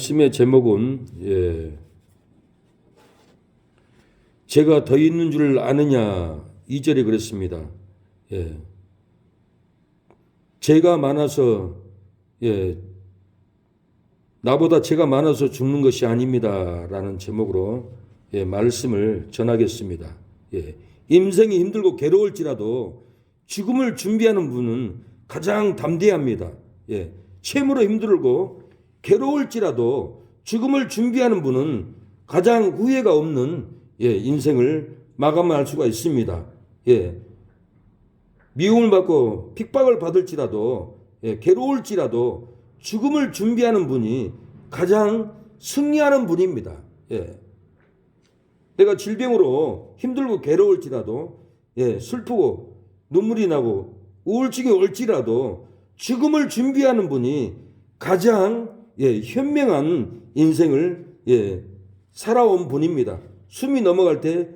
말씀의 제목은 제가 더 있는 줄 아느냐 2절에 그랬습니다. 제가 많아서 나보다 제가 많아서 죽는 것이 아닙니다 라는 제목으로 말씀을 전하겠습니다. 인생이 힘들고 괴로울지라도 죽음을 준비하는 분은 가장 담대합니다. 채무로 힘들고 괴로울지라도 죽음을 준비하는 분은 가장 후회가 없는 인생을 마감할 수가 있습니다. 미움을 받고 핍박을 받을지라도 괴로울지라도 죽음을 준비하는 분이 가장 승리하는 분입니다. 내가 질병으로 힘들고 괴로울지라도 슬프고 눈물이 나고 우울증이 올지라도 죽음을 준비하는 분이 가장 현명한 인생을 살아온 분입니다. 숨이 넘어갈 때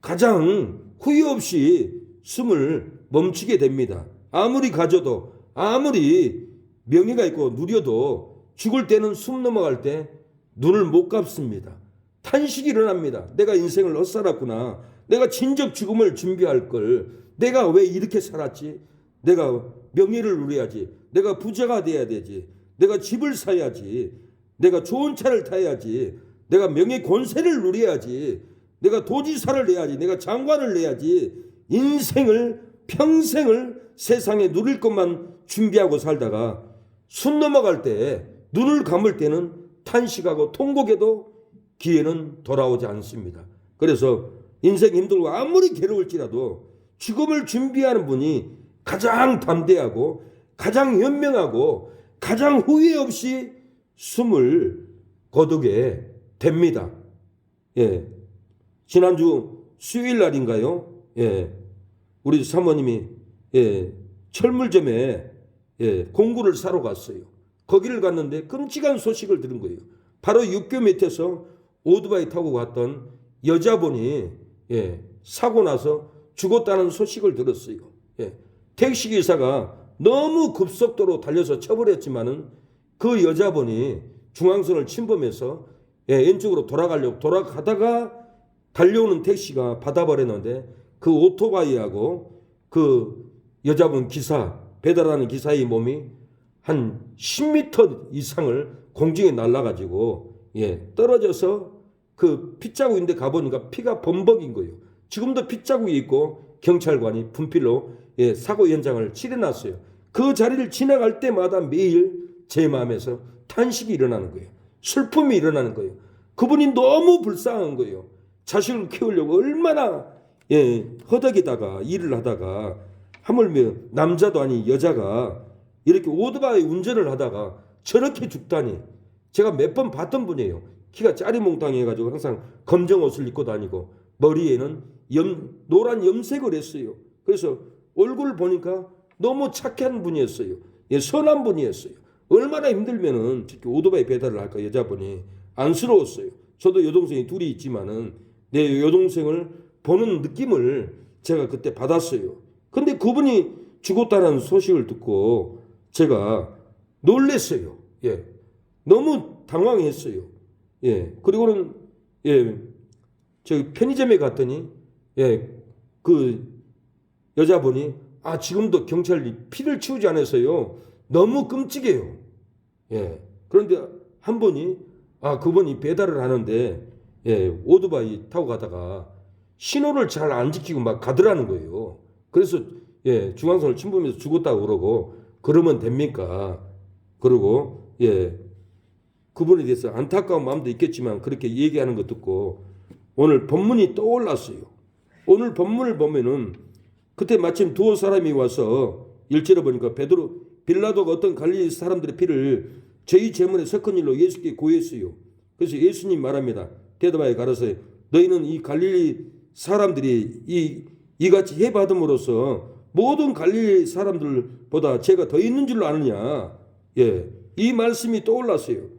가장 후회 없이 숨을 멈추게 됩니다. 아무리 가져도 아무리 명예가 있고 누려도 죽을 때는 숨 넘어갈 때 눈을 못 감습니다. 탄식이 일어납니다. 내가 인생을 헛살았구나. 내가 진정 죽음을 준비할 걸. 내가 왜 이렇게 살았지? 내가 명예를 누려야지. 내가 부자가 돼야 되지. 내가 집을 사야지. 내가 좋은 차를 타야지. 내가 명예 권세를 누려야지. 내가 도지사를 내야지. 내가 장관을 내야지. 인생을 평생을 세상에 누릴 것만 준비하고 살다가 숨 넘어갈 때 눈을 감을 때는 탄식하고 통곡해도 기회는 돌아오지 않습니다. 그래서 인생 힘들고 아무리 괴로울지라도 죽음을 준비하는 분이 가장 담대하고 가장 현명하고 가장 후회 없이 숨을 거두게 됩니다. 지난주 수요일 날인가요? 우리 사모님이 철물점에 공구를 사러 갔어요. 거기를 갔는데 끔찍한 소식을 들은 거예요. 바로 육교 밑에서 오토바이 타고 갔던 여자분이 사고 나서 죽었다는 소식을 들었어요. 택시기사가 너무 급속도로 달려서 처벌했지만은 그 여자분이 중앙선을 침범해서 왼쪽으로 돌아가다가 달려오는 택시가 받아버렸는데 그 오토바이하고 그 여자분 기사, 배달하는 기사의 몸이 한 10m 이상을 공중에 날아가지고 떨어져서 그 핏자국인데 가보니까 피가 범벅인 거예요. 지금도 핏자국이 있고 경찰관이 분필로 사고 현장을 칠해놨어요. 그 자리를 지나갈 때마다 매일 제 마음에서 탄식이 일어나는 거예요. 슬픔이 일어나는 거예요. 그분이 너무 불쌍한 거예요. 자식을 키우려고 얼마나 허덕이다가 일을 하다가 하물며 남자도 아닌 여자가 이렇게 오토바이 운전을 하다가 저렇게 죽다니. 제가 몇 번 봤던 분이에요. 키가 짜리몽땅해가지고 항상 검정 옷을 입고 다니고 머리에는 노란 염색을 했어요. 그래서 얼굴을 보니까 너무 착한 분이었어요. 선한 분이었어요. 얼마나 힘들면은 특히 오토바이 배달을 할까 여자분이 안쓰러웠어요. 저도 여동생이 둘이 있지만은 내 여동생을 보는 느낌을 제가 그때 받았어요. 근데 그분이 죽었다는 소식을 듣고 제가 놀랐어요. 너무 당황했어요. 그리고는 저 편의점에 갔더니 그 여자분이 지금도 경찰이 피를 치우지 않았어요. 너무 끔찍해요. 그런데 한 분이 그분이 배달을 하는데 오토바이 타고 가다가 신호를 잘 안 지키고 막 가더라는 거예요. 그래서 중앙선을 침범해서 죽었다고 그러고 그러면 됩니까? 그러고 그분에 대해서 안타까운 마음도 있겠지만 그렇게 얘기하는 거 듣고 오늘 본문이 떠올랐어요. 오늘 본문을 보면은 그때 마침 두 사람이 와서 1절에 보니까 빌라도가 어떤 갈릴리 사람들의 피를 저희 제문에 섞은 일로 예수께 고했어요. 그래서 예수님 말합니다. 대답하여 가라사대 너희는 이 갈릴리 사람들이 이같이 해받음으로써 모든 갈릴리 사람들보다 제가 더 있는 줄로 아느냐. 이 말씀이 떠올랐어요.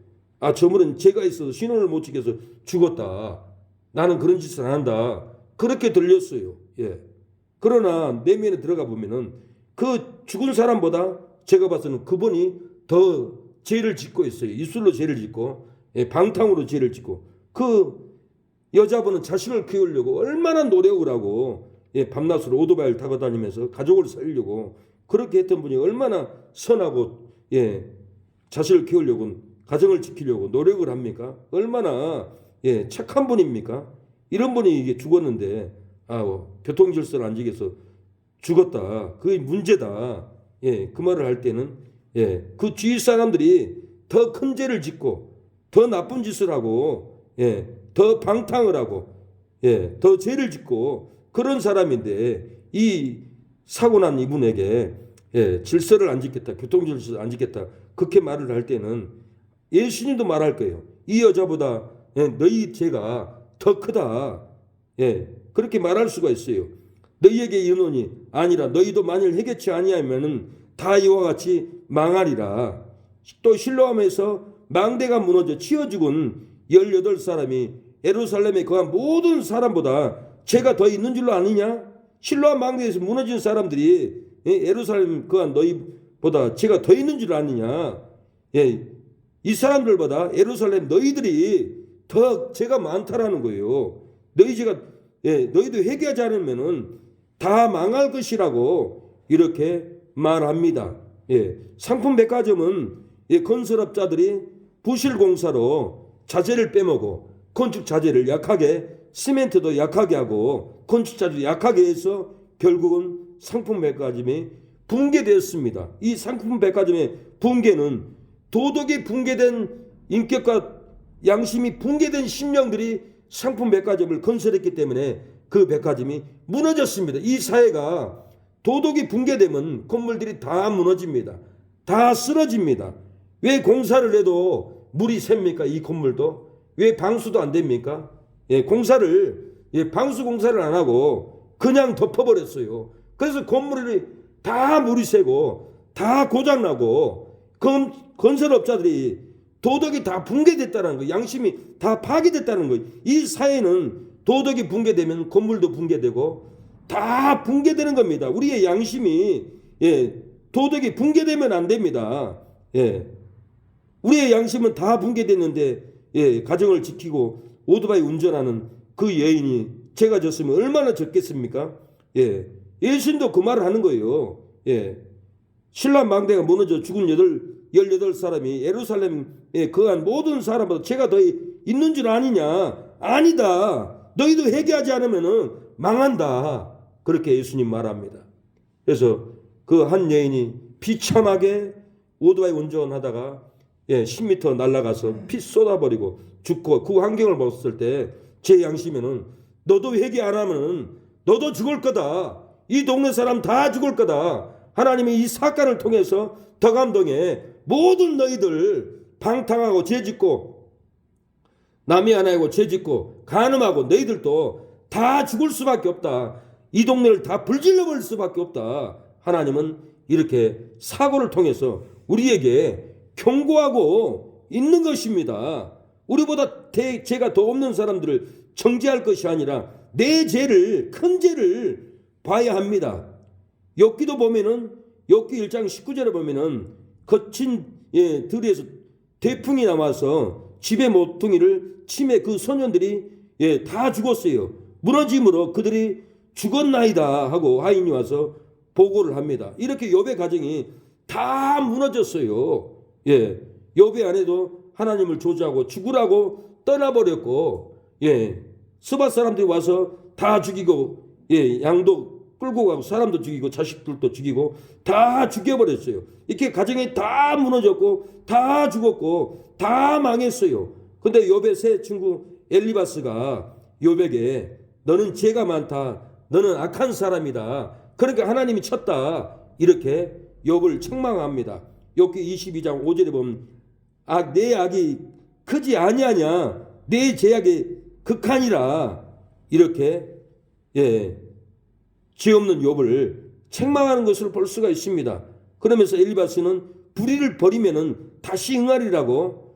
저분은 제가 있어서 신원을 못 지켜서 죽었다. 나는 그런 짓을 안 한다. 그렇게 들렸어요. 그러나 내면에 들어가 보면은 그 죽은 사람보다 제가 봐서는 그분이 더 죄를 짓고 있어요. 입술로 죄를 짓고 방탕으로 죄를 짓고 그 여자분은 자식을 키우려고 얼마나 노력을 하고 밤낮으로 오토바이를 타고 다니면서 가족을 살리려고 그렇게 했던 분이 얼마나 선하고 자식을 키우려고 가정을 지키려고 노력을 합니까? 얼마나 착한 분입니까? 이런 분이 이게 죽었는데 교통 질서를 안 지켜서 죽었다. 그게 문제다. 그 말을 할 때는 그 주위 사람들이 더 큰 죄를 짓고 더 나쁜 짓을 하고 더 방탕을 하고 더 죄를 짓고 그런 사람인데 이 사고 난 이분에게 질서를 안 지켰다. 교통 질서를 안 지켰다. 그렇게 말을 할 때는 예수님도 말할 거예요. 이 여자보다 너희 죄가 더 크다. 그렇게 말할 수가 있어요. 너희에게 이르노니 아니라 너희도 만일 회개치 아니하면은 다 이와 같이 망하리라. 또 실로암에서 망대가 무너져 치어 죽은 18사람이 예루살렘에 거한 모든 사람보다 죄가 더 있는 줄로 아느냐? 실로암 망대에서 무너진 사람들이 예루살렘 거한 너희보다 죄가 더 있는 줄 아느냐? 이 사람들보다 예루살렘 너희들이 더 죄가 많다라는 거예요. 너희도 회개하지 않으면은 다 망할 것이라고 이렇게 말합니다. 상품 백화점은 건설업자들이 부실공사로 자재를 빼먹고 건축 자재를 약하게 시멘트도 약하게 하고 건축 자재도 약하게 해서 결국은 상품 백화점이 붕괴되었습니다. 이 상품 백화점의 붕괴는 도덕이 붕괴된 인격과 양심이 붕괴된 심령들이 상품 백화점을 건설했기 때문에 그 백화점이 무너졌습니다. 이 사회가 도덕이 붕괴되면 건물들이 다 무너집니다. 다 쓰러집니다. 왜 공사를 해도 물이 셉니까? 이 건물도 왜 방수도 안 됩니까? 방수 공사를 안 하고 그냥 덮어버렸어요. 그래서 건물이 다 물이 새고 다 고장나고 건설업자들이 도덕이 다 붕괴됐다는 거예요. 양심이 다 파괴됐다는 거예요. 이 사회는 도덕이 붕괴되면 건물도 붕괴되고 다 붕괴되는 겁니다. 우리의 양심이 도덕이 붕괴되면 안 됩니다. 우리의 양심은 다 붕괴됐는데 가정을 지키고 오토바이 운전하는 그 여인이 죄가 졌으면 얼마나 졌겠습니까? 예수님도 그 말을 하는 거예요. 신라 망대가 무너져 죽은 18사람이 예루살렘에 거한 모든 사람보다 죄가 더 있는 줄 아니냐? 아니다. 너희도 회개하지 않으면 망한다. 그렇게 예수님 말합니다. 그래서 그 한 여인이 비참하게 오토바이 운전하다가 10m 날아가서 피 쏟아버리고 죽고 그 환경을 봤을 때 제 양심에는 너도 회개 안 하면 너도 죽을 거다. 이 동네 사람 다 죽을 거다. 하나님이 이 사건을 통해서 덕암동에 모든 너희들 방탕하고 죄짓고 남이 안 하고 죄짓고 간음하고 너희들도 다 죽을 수밖에 없다. 이 동네를 다 불질러 버릴 수밖에 없다. 하나님은 이렇게 사고를 통해서 우리에게 경고하고 있는 것입니다. 우리보다 죄가 더 없는 사람들을 정죄할 것이 아니라 내 죄를, 큰 죄를 봐야 합니다. 욥기도 보면은 욥기 1장 19절에 보면은 거친 들에서 태풍이 나와서 집의 모퉁이를 치매 그 소년들이 다 죽었어요. 무너짐으로 그들이 죽었나이다 하고 하인이 와서 보고를 합니다. 이렇게 욥의 가정이 다 무너졌어요. 욥의 아내도 하나님을 조지하고 죽으라고 떠나버렸고 스바 사람들이 와서 다 죽이고 양도 끌고 가고 사람도 죽이고 자식들도 죽이고 다 죽여버렸어요. 이렇게 가정이 다 무너졌고 다 죽었고 다 망했어요. 근데 욥의 새 친구 엘리바스가 욥에게 너는 죄가 많다. 너는 악한 사람이다. 그러니까 하나님이 쳤다. 이렇게 욥을 책망합니다. 욥기 22장 5절에 보면 내 악이 크지 아니하냐. 내 죄악이 극하니라. 이렇게 죄 없는 욥을 책망하는 것을 볼 수가 있습니다. 그러면서 엘리바스는 불의를 버리면은 다시 응하리라고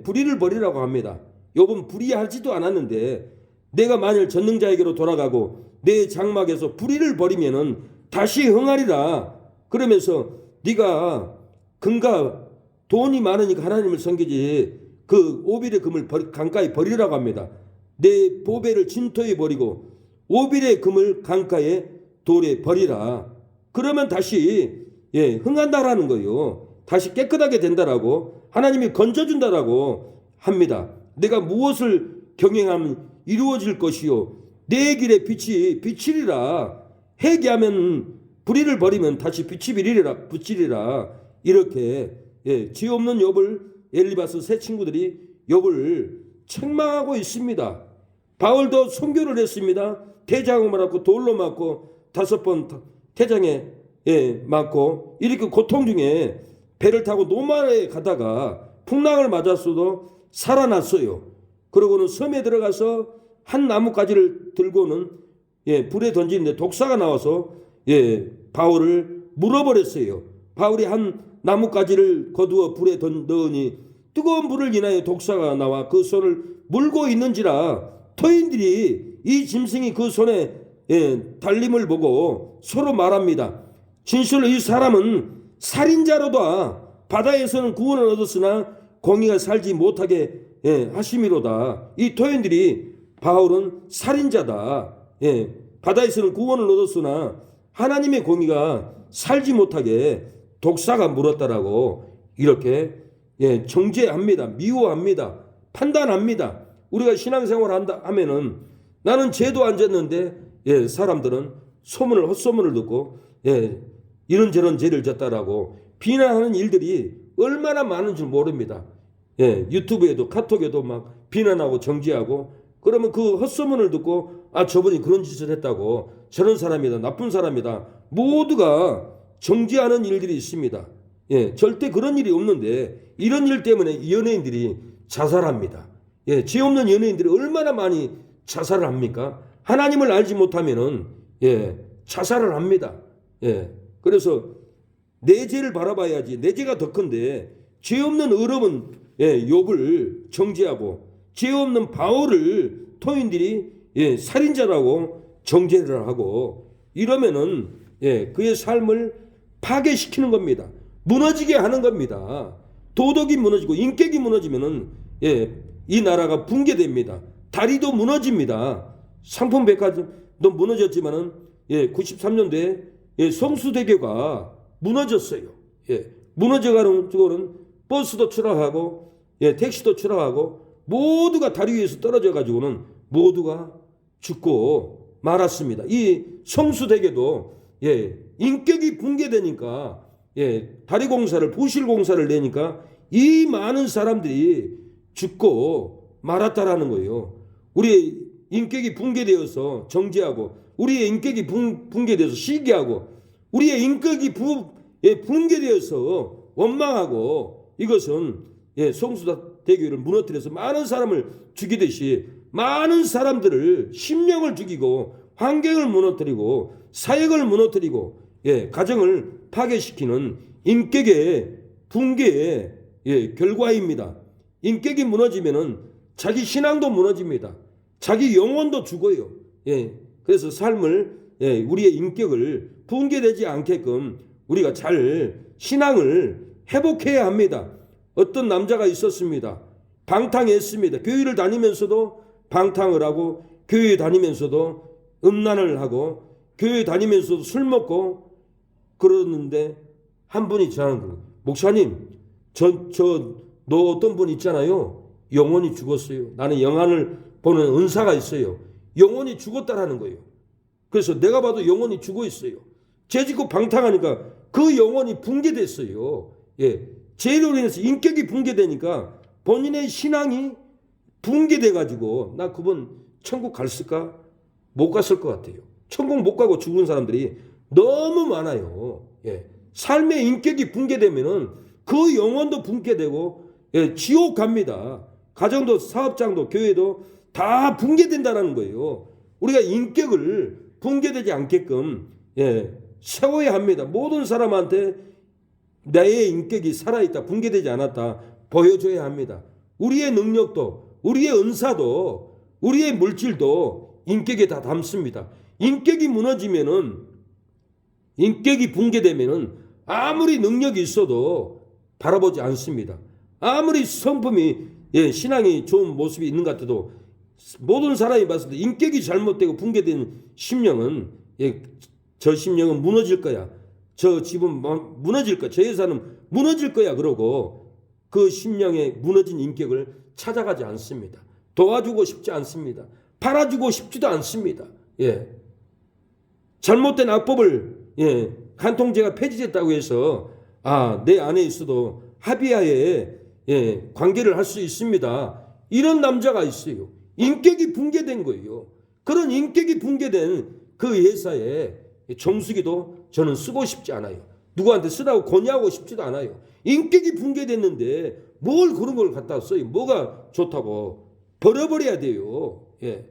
불의를 버리라고 합니다. 욥은 불의하지도 않았는데 내가 만일 전능자에게로 돌아가고 내 장막에서 불의를 버리면은 다시 흥하리라. 그러면서 네가 금과 돈이 많으니까 하나님을 섬기지 그 오빌의 금을 강가에 버리라고 합니다. 내 보배를 진토에 버리고 오빌의 금을 강가에 돌에 버리라. 그러면 다시 흥한다라는 거예요. 다시 깨끗하게 된다라고 하나님이 건져준다라고 합니다. 내가 무엇을 경영하면 이루어질 것이요 내 길에 빛이 비치리라. 회개하면 불의를 버리면 다시 빛이 비치리라. 이렇게 죄 없는 욥을 엘리바스 세 친구들이 욥을 책망하고 있습니다. 바울도 순교를 했습니다. 태장을 맞고 돌로 맞고 5번 태장에 맞고 이렇게 고통 중에 배를 타고 노마에 가다가 풍랑을 맞았어도 살아났어요. 그러고는 섬에 들어가서 한 나뭇가지를 들고는 불에 던지는데 독사가 나와서 바울을 물어버렸어요. 바울이 한 나뭇가지를 거두어 불에 넣으니 뜨거운 불을 인하여 독사가 나와 그 손을 물고 있는지라 터인들이 이 짐승이 그 손에 달림을 보고 서로 말합니다. 진실로 이 사람은 살인자로다. 바다에서는 구원을 얻었으나 공의가 살지 못하게 하심이로다. 이 토인들이 바울은 살인자다. 바다에서는 구원을 얻었으나 하나님의 공의가 살지 못하게 독사가 물었다라고 이렇게 정죄합니다. 미워합니다. 판단합니다. 우리가 신앙생활 한다 하면은 나는 죄도 안 졌는데 사람들은 헛소문을 듣고 이런저런 죄를 졌다라고 비난하는 일들이 얼마나 많은 줄 모릅니다. 유튜브에도 카톡에도 막 비난하고 정죄하고 그러면 그 헛소문을 듣고 저분이 그런 짓을 했다고 저런 사람이다 나쁜 사람이다 모두가 정죄하는 일들이 있습니다. 절대 그런 일이 없는데 이런 일 때문에 연예인들이 자살합니다. 죄 없는 연예인들이 얼마나 많이 자살을 합니까? 하나님을 알지 못하면은 자살을 합니다. 그래서 내 죄를 바라봐야지. 내 죄가 더 큰데 죄 없는 의로운 욥을 정죄하고 죄 없는 바울을 토인들이 살인자라고 정죄를 하고 이러면은 그의 삶을 파괴시키는 겁니다. 무너지게 하는 겁니다. 도덕이 무너지고 인격이 무너지면은 이 나라가 붕괴됩니다. 다리도 무너집니다. 상품백화점도 무너졌지만은 93년도에 성수대교가 무너졌어요. 무너져가는 쪽으로는 버스도 추락하고 택시도 추락하고 모두가 다리 위에서 떨어져 가지고는 모두가 죽고 말았습니다. 이 성수대교도 인격이 붕괴되니까 다리 공사를 부실 공사를 내니까 이 많은 사람들이 죽고 말았다라는 거예요. 우리의 인격이 붕괴되어서 정죄하고 우리의 인격이 붕괴되어서 시기하고 우리의 인격이 붕괴되어서 원망하고 이것은 성수대교를 무너뜨려서 많은 사람을 죽이듯이 많은 사람들을 심령을 죽이고 환경을 무너뜨리고 사역을 무너뜨리고 가정을 파괴시키는 인격의 붕괴의 결과입니다. 인격이 무너지면은 자기 신앙도 무너집니다. 자기 영혼도 죽어요. 그래서 삶을 우리의 인격을 붕괴되지 않게끔 우리가 잘 신앙을 회복해야 합니다. 어떤 남자가 있었습니다. 방탕했습니다. 교회를 다니면서도 방탕을 하고 교회 다니면서도 음란을 하고 교회 다니면서도 술 먹고 그러는데 한 분이 저하는 거예요. 목사님 너 어떤 분 있잖아요. 영혼이 죽었어요. 나는 영안을 보는 은사가 있어요. 영혼이 죽었다라는 거예요. 그래서 내가 봐도 영혼이 죽어 있어요. 죄 짓고 방탕하니까 그 영혼이 붕괴됐어요. 죄로 인해서 인격이 붕괴되니까 본인의 신앙이 붕괴돼 가지고 나 그분 천국 갔을까? 못 갔을 것 같아요. 천국 못 가고 죽은 사람들이 너무 많아요. 삶의 인격이 붕괴되면은 그 영혼도 붕괴되고 지옥 갑니다. 가정도 사업장도 교회도 다 붕괴된다라는 거예요. 우리가 인격을 붕괴되지 않게끔 세워야 합니다. 모든 사람한테 나의 인격이 살아있다, 붕괴되지 않았다 보여줘야 합니다. 우리의 능력도, 우리의 은사도, 우리의 물질도 인격에 다 담습니다. 인격이 무너지면은, 인격이 붕괴되면은 아무리 능력이 있어도 바라보지 않습니다. 아무리 성품이 예, 신앙이 좋은 모습이 있는 것 같아도 모든 사람이 봤을 때 인격이 잘못되고 붕괴된 심령은 예, 저 심령은 무너질 거야. 저 집은 무너질 거야. 저 회사는 무너질 거야. 그러고 그 심령의 무너진 인격을 찾아가지 않습니다. 도와주고 싶지 않습니다. 팔아주고 싶지도 않습니다. 예. 잘못된 악법을 예, 간통죄가 폐지됐다고 해서 내 안에 있어도 합의하에 예, 관계를 할 수 있습니다. 이런 남자가 있어요. 인격이 붕괴된 거예요. 그런 인격이 붕괴된 그 회사에 정수기도 저는 쓰고 싶지 않아요. 누구한테 쓰라고 권유하고 싶지도 않아요. 인격이 붕괴됐는데 뭘 그런 걸 갖다 써요. 뭐가 좋다고. 버려버려야 돼요. 예.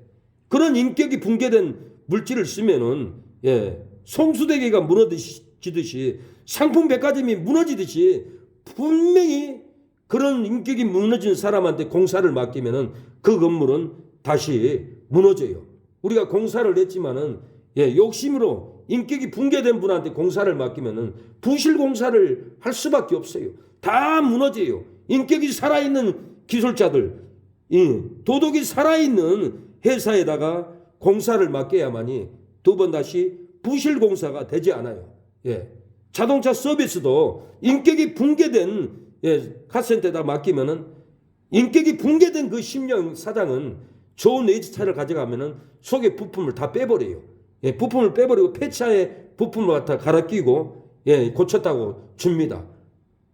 그런 인격이 붕괴된 물질을 쓰면은 예, 송수대계가 무너지듯이 상품 백화점이 무너지듯이 분명히 그런 인격이 무너진 사람한테 공사를 맡기면은 그 건물은 다시 무너져요. 우리가 공사를 했지만은 예, 욕심으로 인격이 붕괴된 분한테 공사를 맡기면은 부실 공사를 할 수밖에 없어요. 다 무너져요. 인격이 살아있는 기술자들, 도덕이 살아있는 회사에다가 공사를 맡겨야만이 두 번 다시 부실 공사가 되지 않아요. 예. 자동차 서비스도 인격이 붕괴된 예, 카센터에다 맡기면은 인격이 붕괴된 그 심령 사장은 좋은 외제차를 가져가면은 속에 부품을 다 빼버려요. 예, 부품을 빼버리고 폐차에 부품을 갖다 갈아 끼고 예, 고쳤다고 줍니다.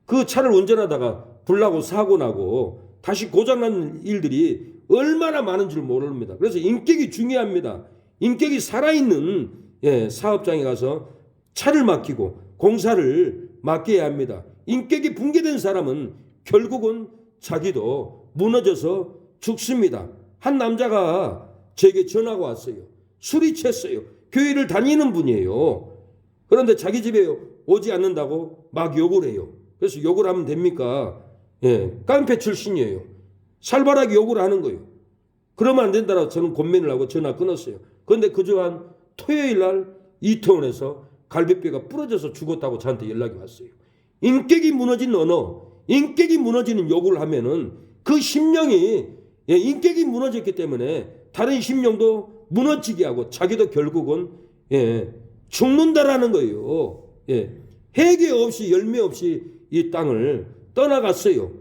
그 차를 운전하다가 불나고 사고 나고 다시 고장난 일들이 얼마나 많은 줄 모릅니다. 그래서 인격이 중요합니다. 인격이 살아있는 예, 사업장에 가서 차를 맡기고 공사를 맡겨야 합니다. 인격이 붕괴된 사람은 결국은 자기도 무너져서 죽습니다. 한 남자가 제게 전화가 왔어요. 술이 취했어요. 교회를 다니는 분이에요. 그런데 자기 집에 오지 않는다고 막 욕을 해요. 그래서 욕을 하면 됩니까? 예, 깡패 출신이에요. 살벌하게 욕을 하는 거예요. 그러면 안 된다라고 저는 권면을 하고 전화 끊었어요. 그런데 그저한 토요일 날 이태원에서 갈비뼈가 부러져서 죽었다고 저한테 연락이 왔어요. 인격이 무너진 언어, 인격이 무너지는 욕을 하면은 그 심령이 예, 인격이 무너졌기 때문에 다른 심령도 무너지게 하고 자기도 결국은 예, 죽는다라는 거예요. 예, 회개 없이 열매 없이 이 땅을 떠나갔어요.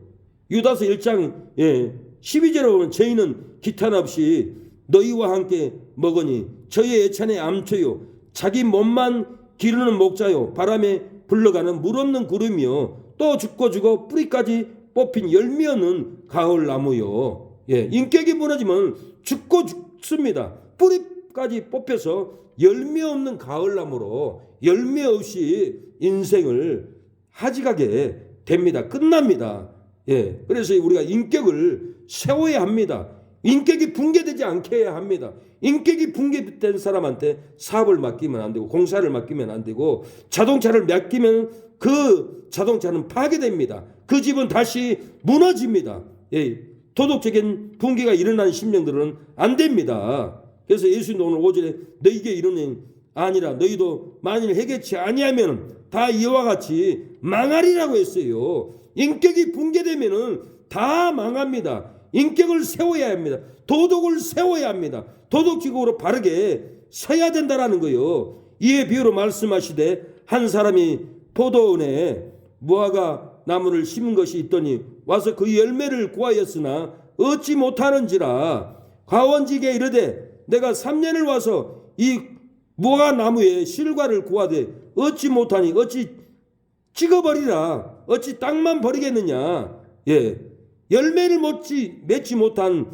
유다서 1장 예, 12절에 보면 저희는 기탄 없이 너희와 함께 먹으니 저희 애찬의 암초요 자기 몸만 기르는 목자요 바람에 불러가는 물 없는 구름이요 또 죽고 뿌리까지 뽑힌 열매 없는 가을나무요. 예, 인격이 무너지면 죽고 죽습니다. 뿌리까지 뽑혀서 열매 없는 가을나무로 열매 없이 인생을 하직하게 됩니다. 끝납니다. 예, 그래서 우리가 인격을 세워야 합니다. 인격이 붕괴되지 않게 해야 합니다. 인격이 붕괴된 사람한테 사업을 맡기면 안 되고 공사를 맡기면 안 되고 자동차를 맡기면 그 자동차는 파괴됩니다. 그 집은 다시 무너집니다. 예, 도덕적인 붕괴가 일어나는 심령들은 안 됩니다. 그래서 예수님도 오늘 5절에 너희에게 이르노니 아니라 너희도 만일 회개치 아니하면 다 이와 같이 망하리라고 했어요. 인격이 붕괴되면은 다 망합니다. 인격을 세워야 합니다. 도덕을 세워야 합니다. 도덕적으로 바르게 서야 된다라는 거예요. 이에 비유로 말씀하시되 한 사람이 포도원에 무화과 나무를 심은 것이 있더니 와서 그 열매를 구하였으나 얻지 못하는지라 과원지게 이르되 내가 3년을 와서 이 무화과 나무에 실과를 구하되 얻지 못하니 어찌 찍어버리라 어찌 땅만 버리겠느냐. 예, 열매를 맺지 못한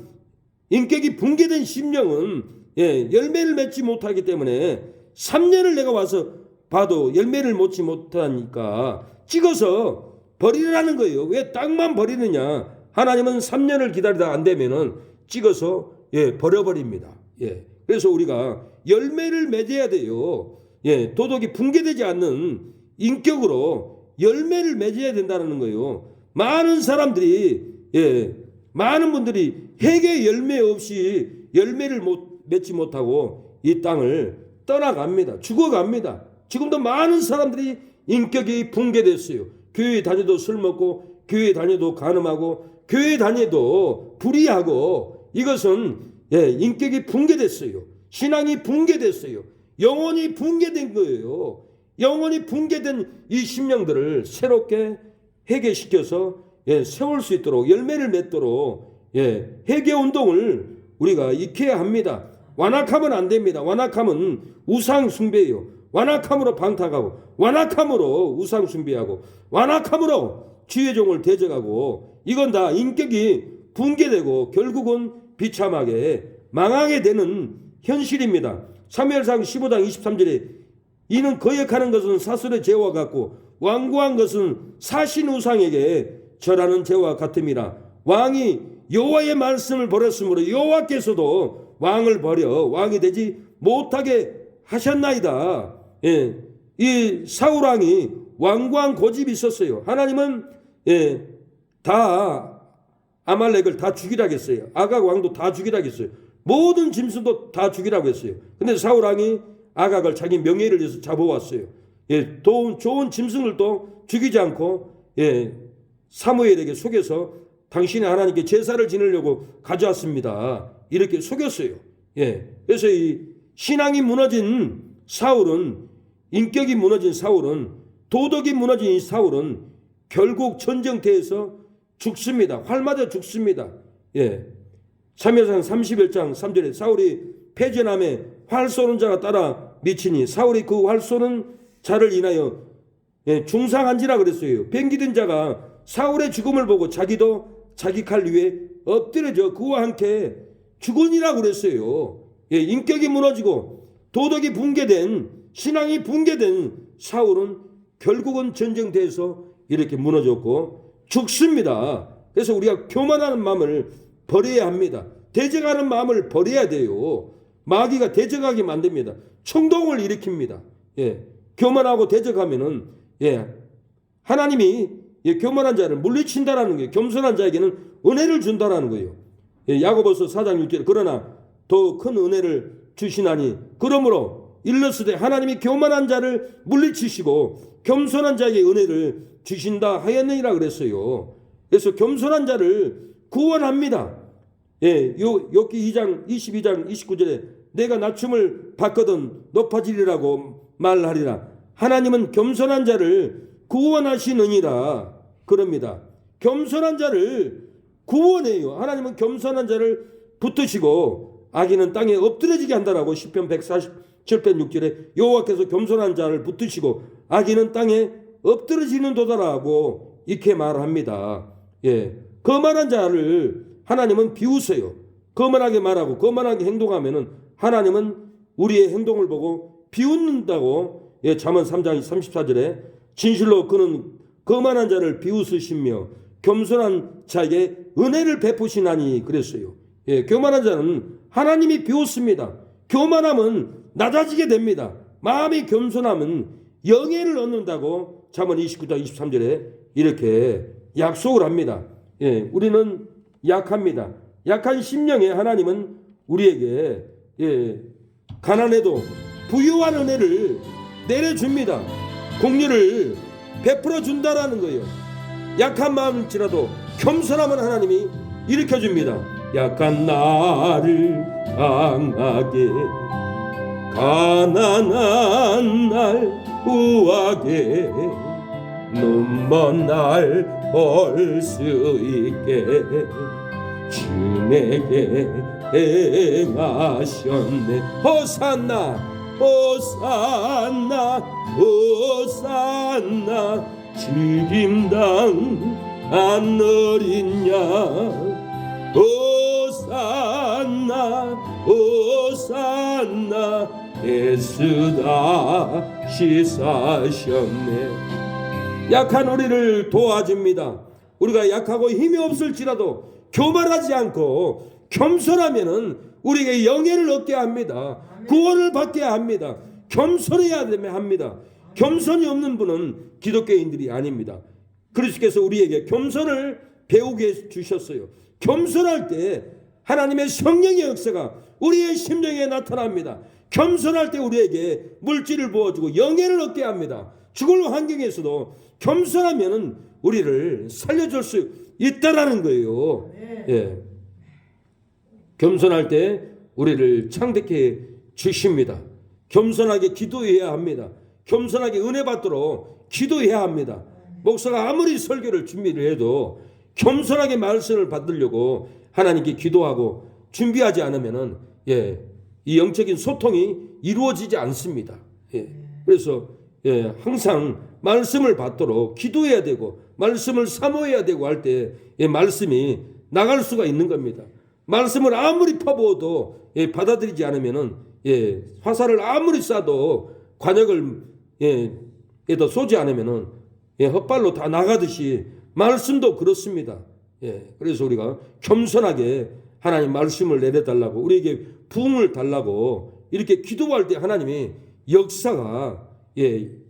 인격이 붕괴된 심령은 예, 열매를 맺지 못하기 때문에 3년을 내가 와서 봐도 열매를 맺지 못하니까 찍어서 버리라는 거예요. 왜 땅만 버리느냐. 하나님은 3년을 기다리다 안 되면은 찍어서 예, 버려버립니다. 예, 그래서 우리가 열매를 맺어야 돼요. 예, 도덕이 붕괴되지 않는 인격으로 열매를 맺어야 된다는 거예요. 많은 사람들이 예, 많은 분들이 회개 열매 없이 열매를 맺지 못하고 이 땅을 떠나갑니다. 죽어갑니다. 지금도 많은 사람들이 인격이 붕괴됐어요. 교회 다녀도 술 먹고 교회 다녀도 간음하고 교회 다녀도 불의하고 이것은 인격이 붕괴됐어요. 신앙이 붕괴됐어요. 영혼이 붕괴된 거예요. 영혼이 붕괴된 이 심령들을 새롭게 회개시켜서 세울 수 있도록 열매를 맺도록 회개 운동을 우리가 익혀야 합니다. 완악하면 안 됩니다. 완악하면 우상 숭배예요. 완악함으로 방탕하고 완악함으로 우상 숭배하고 완악함으로 주의 종을 대적하고 이건 다 인격이 붕괴되고 결국은 비참하게 망하게 되는 현실입니다. 사무엘상 15장 23절에 이는 거역하는 것은 사슬의 죄와 같고 완고한 것은 사신 우상에게 절하는 죄와 같음이라. 왕이 여호와의 말씀을 버렸으므로 여호와께서도 왕을 버려 왕이 되지 못하게 하셨나이다. 이 사울 왕이 완고한 고집이 있었어요. 하나님은 다 아말렉을 다 죽이라고 했어요. 아각 왕도 다 죽이라고 했어요. 모든 짐승도 다 죽이라고 했어요. 근데 사울 왕이 아각을 자기 명예를 위해서 잡아왔어요. 좋은 짐승을도 죽이지 않고 사무엘에게 속여서 당신이 하나님께 제사를 지내려고 가져왔습니다. 이렇게 속였어요. 그래서 이 신앙이 무너진 사울은, 인격이 무너진 사울은, 도덕이 무너진 이 사울은 결국 전쟁터에서 죽습니다. 활 맞아 죽습니다. 사무엘상 31장 3절에 사울이 패전함에 활 쏘는 자가 따라 미치니 사울이 그 활 쏘는 자를 인하여 중상한지라 그랬어요. 병기든 자가 사울의 죽음을 보고 자기도 자기 칼 위에 엎드려져 그와 함께 죽으니라고 그랬어요. 인격이 무너지고 도덕이 붕괴된, 신앙이 붕괴된 사울은 결국은 전쟁터에서 이렇게 무너졌고 죽습니다. 그래서 우리가 교만하는 마음을 버려야 합니다. 대적하는 마음을 버려야 돼요. 마귀가 대적하게 만듭니다.衝動을 일으킵니다. 교만하고 대적하면은 하나님이 교만한 자를 물리친다라는 거예요. 겸손한 자에게는 은혜를 준다라는 거예요. 야고보서 4장 6절 그러나 더 큰 은혜를 주시나니 그러므로 일러스되 하나님이 교만한 자를 물리치시고 겸손한 자에게 은혜를 주신다 하였느니라 그랬어요. 그래서 겸손한 자를 구원합니다. 욥기 2장 22장 29절에 내가 낮춤을 받거든 높아지리라고 말하리라. 하나님은 겸손한 자를 구원하시느니라 그럽니다. 겸손한 자를 구원해요. 하나님은 겸손한 자를 붙드시고 악인은 땅에 엎드려지게 한다라고 시편 147편 6절에 여호와께서 겸손한 자를 붙드시고 악인은 땅에 엎드러지는 도다라고 이렇게 말합니다. 거만한 자를 하나님은 비우세요. 거만하게 말하고 거만하게 행동하면은 하나님은 우리의 행동을 보고 비웃는다고 잠언 3장 34절에 진실로 그는 거만한 자를 비웃으시며 겸손한 자에게 은혜를 베푸시나니 그랬어요. 교만한 자는 하나님이 비웃습니다. 교만함은 낮아지게 됩니다. 마음이 겸손함은 영예를 얻는다고 잠언 29장 23절에 이렇게 약속을 합니다. 우리는 약합니다. 약한 심령에 하나님은 우리에게 가난해도 부유한 은혜를 내려줍니다. 공유를 베풀어 준다라는 거예요. 약한 마음일지라도 겸손하면 하나님이 일으켜줍니다. 약한 나를 강하게 가난한 날 우하게 눈먼 날 볼 수 있게 주 내게 행하셨네. 호산나 호산나 호산나 죽임당 안 어린 양 호산나 호산나 예수 다시 사셨네. 약한 우리를 도와줍니다. 우리가 약하고 힘이 없을지라도 교만하지 않고 겸손하면은 우리에게 영예를 얻게 합니다. 구원을 받게 합니다. 겸손해야 합니다. 겸손이 없는 분은 기독교인들이 아닙니다. 그리스도께서 우리에게 겸손을 배우게 주셨어요. 겸손할 때 하나님의 성령의 역사가 우리의 심령에 나타납니다. 겸손할 때 우리에게 물질을 부어주고 영예를 얻게 합니다. 죽을 환경에서도 겸손하면 우리를 살려줄 수 있다라는 거예요. 예. 겸손할 때 우리를 창대케 주십니다. 겸손하게 기도해야 합니다. 겸손하게 은혜 받도록 기도해야 합니다. 목사가 아무리 설교를 준비를 해도 겸손하게 말씀을 받으려고 하나님께 기도하고 준비하지 않으면은 이 영적인 소통이 이루어지지 않습니다. 그래서 항상 말씀을 받도록 기도해야 되고 말씀을 사모해야 되고 할 때 말씀이 나갈 수가 있는 겁니다. 말씀을 아무리 퍼부어도 받아들이지 않으면은 화살을 아무리 쏴도 관역을 에다 쏘지 않으면은 헛발로 다 나가듯이 말씀도 그렇습니다. 그래서 우리가 겸손하게 하나님 말씀을 내려달라고 우리에게 부흥을 달라고 이렇게 기도할 때 하나님이 역사가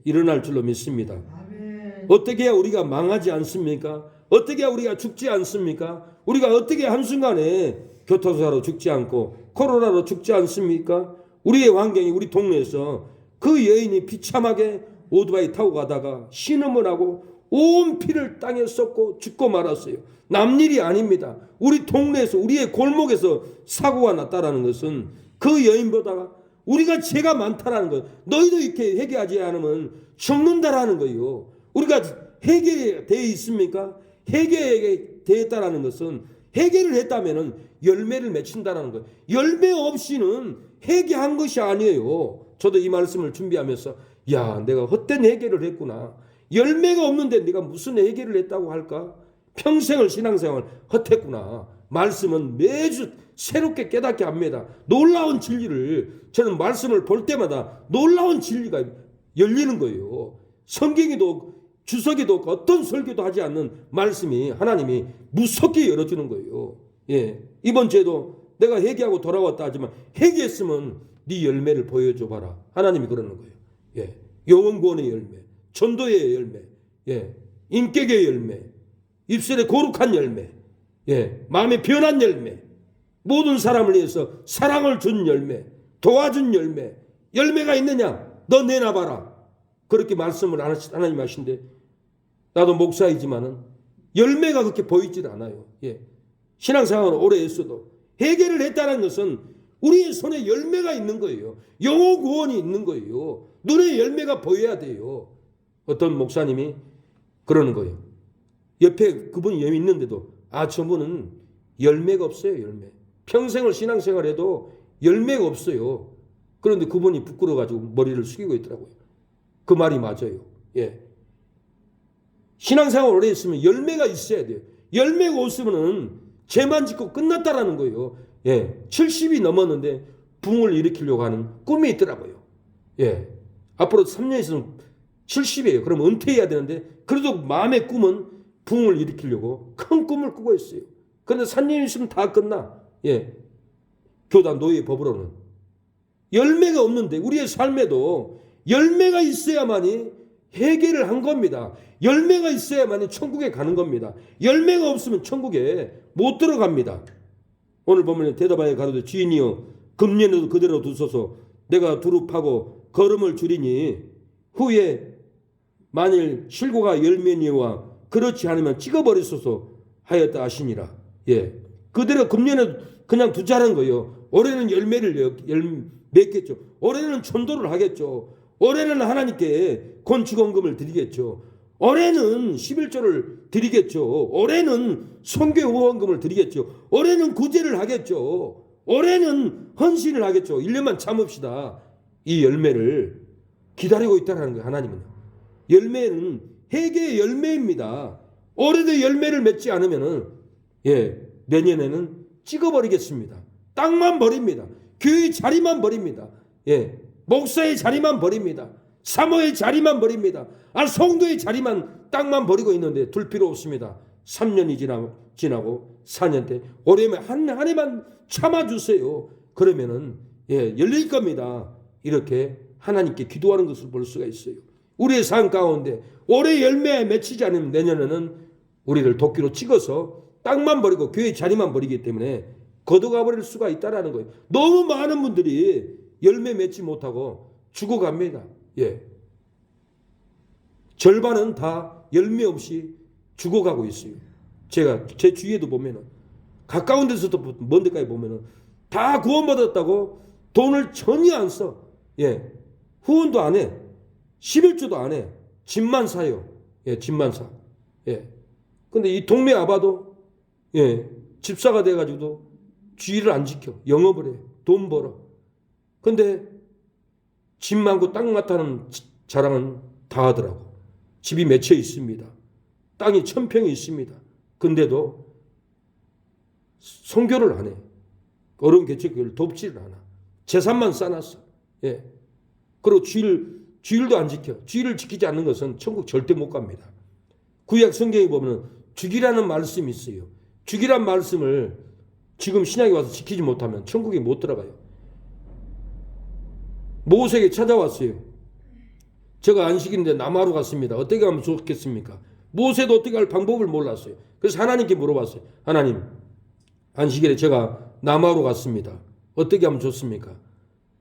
일어날 줄로 믿습니다. 아멘. 어떻게 해야 우리가 망하지 않습니까? 어떻게 해야 우리가 죽지 않습니까? 우리가 어떻게 한순간에 교통사로 죽지 않고 코로나로 죽지 않습니까? 우리의 환경이 우리 동네에서 그 여인이 비참하게 오토바이 타고 가다가 신음을 하고 온 피를 땅에 쏟고 죽고 말았어요. 남일이 아닙니다. 우리 동네에서 우리의 골목에서 사고가 났다라는 것은 그 여인보다 우리가 죄가 많다라는 거예요. 너희도 이렇게 회개하지 않으면 죽는다라는 거예요. 우리가 회개되어 있습니까? 회개되었다라는 것은 회개를 했다면 열매를 맺힌다라는 거예요. 열매 없이는 회개한 것이 아니에요. 저도 이 말씀을 준비하면서 내가 헛된 회개를 했구나. 열매가 없는데 내가 무슨 회개를 했다고 할까? 평생을 신앙생활 헛했구나. 말씀은 매주 새롭게 깨닫게 합니다. 놀라운 진리를 저는 말씀을 볼 때마다 놀라운 진리가 열리는 거예요. 성경에도 주석에도 없고 어떤 설교도 하지 않는 말씀이 하나님이 무섭게 열어주는 거예요. 이번 주에도 내가 회개하고 돌아왔다 하지만 회개했으면 네 열매를 보여줘 봐라. 하나님이 그러는 거예요. 영혼구원의 열매, 전도의 열매, 인격의 열매, 입술에 거룩한 열매, 마음에 변한 열매, 모든 사람을 위해서 사랑을 준 열매, 도와준 열매, 열매가 있느냐? 너 내놔봐라. 그렇게 말씀을 하나님 하신데 나도 목사이지만은 열매가 그렇게 보이질 않아요. 신앙생활을 오래 했어도 회개를 했다는 것은 우리의 손에 열매가 있는 거예요. 영혼 구원이 있는 거예요. 눈에 열매가 보여야 돼요. 어떤 목사님이 그러는 거예요. 옆에 그분이 있는데도 저분은 열매가 없어요. 열매. 평생을 신앙생활해도 열매가 없어요. 그런데 그분이 부끄러워가지고 머리를 숙이고 있더라고요. 그 말이 맞아요. 신앙생활 오래 했으면 열매가 있어야 돼요. 열매가 없으면 죄만 짓고 끝났다라는 거예요. 70이 넘었는데 부흥을 일으키려고 하는 꿈이 있더라고요. 앞으로 3년 있으면 70이에요. 그럼 은퇴해야 되는데 그래도 마음의 꿈은 부흥을 일으키려고 큰 꿈을 꾸고 있어요. 그런데 3년 있으면 다 끝나. 교단 노예 법으로는. 열매가 없는데 우리의 삶에도 열매가 있어야만이 회개를 한 겁니다. 열매가 있어야만이 천국에 가는 겁니다. 열매가 없으면 천국에 못 들어갑니다. 오늘 보면 대답하여 가로되 주인이여 금년에도 그대로 두소서 내가 두릅하고 걸음을 줄이니 후에 만일 실고가 열매니와 그렇지 않으면 찍어버리소서 하였다 하시니라. 그대로 금년에 그냥 두자는 거예요. 올해는 열매를 맺겠죠. 올해는 전도를 하겠죠. 올해는 하나님께 건축원금을 드리겠죠. 올해는 11조를 드리겠죠. 올해는 선교 후원금을 드리겠죠. 올해는 구제를 하겠죠. 올해는 헌신을 하겠죠. 1년만 참읍시다. 이 열매를 기다리고 있다는 거예요. 하나님은. 열매는 회개의 열매입니다. 올해도 열매를 맺지 않으면 내년에는 찍어버리겠습니다. 땅만 버립니다. 교회의 자리만 버립니다. 목사의 자리만 버립니다. 사모의 자리만 버립니다. 성도의 자리만 땅만 버리고 있는데 둘 필요 없습니다. 3년이 지나고 4년 때 올해만 한 해만 참아주세요. 그러면은 열릴 겁니다. 이렇게 하나님께 기도하는 것을 볼 수가 있어요. 우리의 삶 가운데 올해 열매에 맺히지 않으면 내년에는 우리를 도끼로 찍어서 땅만 버리고 교회 자리만 버리기 때문에 거둬가 버릴 수가 있다는 거예요. 너무 많은 분들이 열매 맺지 못하고 죽어갑니다. 절반은 다 열매 없이 죽어가고 있어요. 제가 제 주위에도 보면은 가까운 데서도 먼 데까지 보면은 다 구원받았다고 돈을 전혀 안 써. 예. 후원도 안 해. 11조도 안 해. 집만 사요. 예, 집만 사. 예. 근데 이 동네 아바도 예, 집사가 돼 가지고도 주의를 안 지켜. 영업을 해. 돈 벌어. 근데 집 많고 땅 많다는 자랑은 다 하더라고. 집이 몇 채 있습니다. 땅이 1000평이 있습니다. 근데도 선교를 안 해. 어려운 개척교회를 돕지를 않아. 재산만 쌓아놨어. 예. 그리고 주일도 안 지켜. 주일을 지키지 않는 것은 천국 절대 못 갑니다. 구약 성경에 보면 주기라는 말씀이 있어요. 주기란 말씀을 지금 신약에 와서 지키지 못하면 천국에 못 들어가요. 모세에게 찾아왔어요. 제가 안식인데 남하로 갔습니다. 어떻게 하면 좋겠습니까? 모세도 어떻게 할 방법을 몰랐어요. 그래서 하나님께 물어봤어요. 하나님, 안식일에 제가 남하로 갔습니다. 어떻게 하면 좋습니까?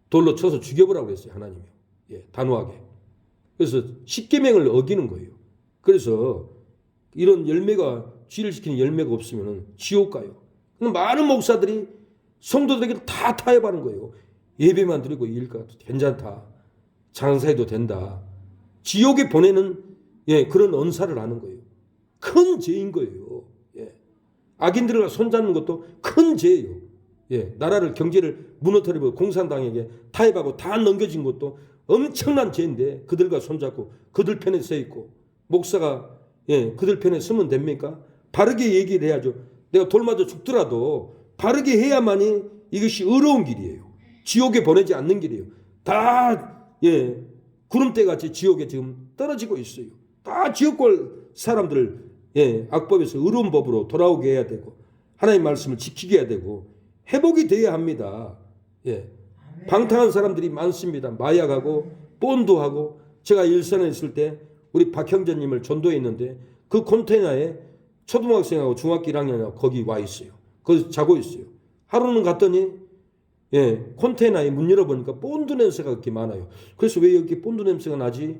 돌로 쳐서 죽여보라고 했어요. 하나님이요. 예, 단호하게. 그래서 십계명을 어기는 거예요. 그래서 이런 열매가 주의를 지키는 열매가 없으면 지옥 가요. 많은 목사들이 성도들에게 다 타협하는 거예요. 예배만 드리고 일가 괜찮다. 장사해도 된다. 지옥에 보내는 예, 그런 언사를 하는 거예요. 큰 죄인 거예요. 예. 악인들과 손잡는 것도 큰 죄예요. 예, 나라를 경제를 무너뜨리고 공산당에게 타협하고 다 넘겨진 것도 엄청난 죄인데 그들과 손잡고 그들 편에 서 있고 목사가 예, 그들 편에 서면 됩니까? 바르게 얘기를 해야죠. 내가 돌 맞아 죽더라도 바르게 해야만이 이것이 의로운 길이에요. 지옥에 보내지 않는 길이에요. 다 예, 구름대 같이 지옥에 지금 떨어지고 있어요. 다 지옥 갈 사람들 예, 악법에서 의로운 법으로 돌아오게 해야 되고 하나님의 말씀을 지키게 해야 되고 회복이 돼야 합니다. 예. 방탕한 사람들이 많습니다. 마약하고 본도하고 제가 일산에 있을 때 우리 박형제님을 전도해 있는데 그 컨테이너에 초등학생하고 중학교 1학년하고 거기 와 있어요. 거기서 자고 있어요. 하루는 갔더니 예, 컨테이너에 문 열어보니까 본드 냄새가 그렇게 많아요. 그래서 왜 여기 본드 냄새가 나지?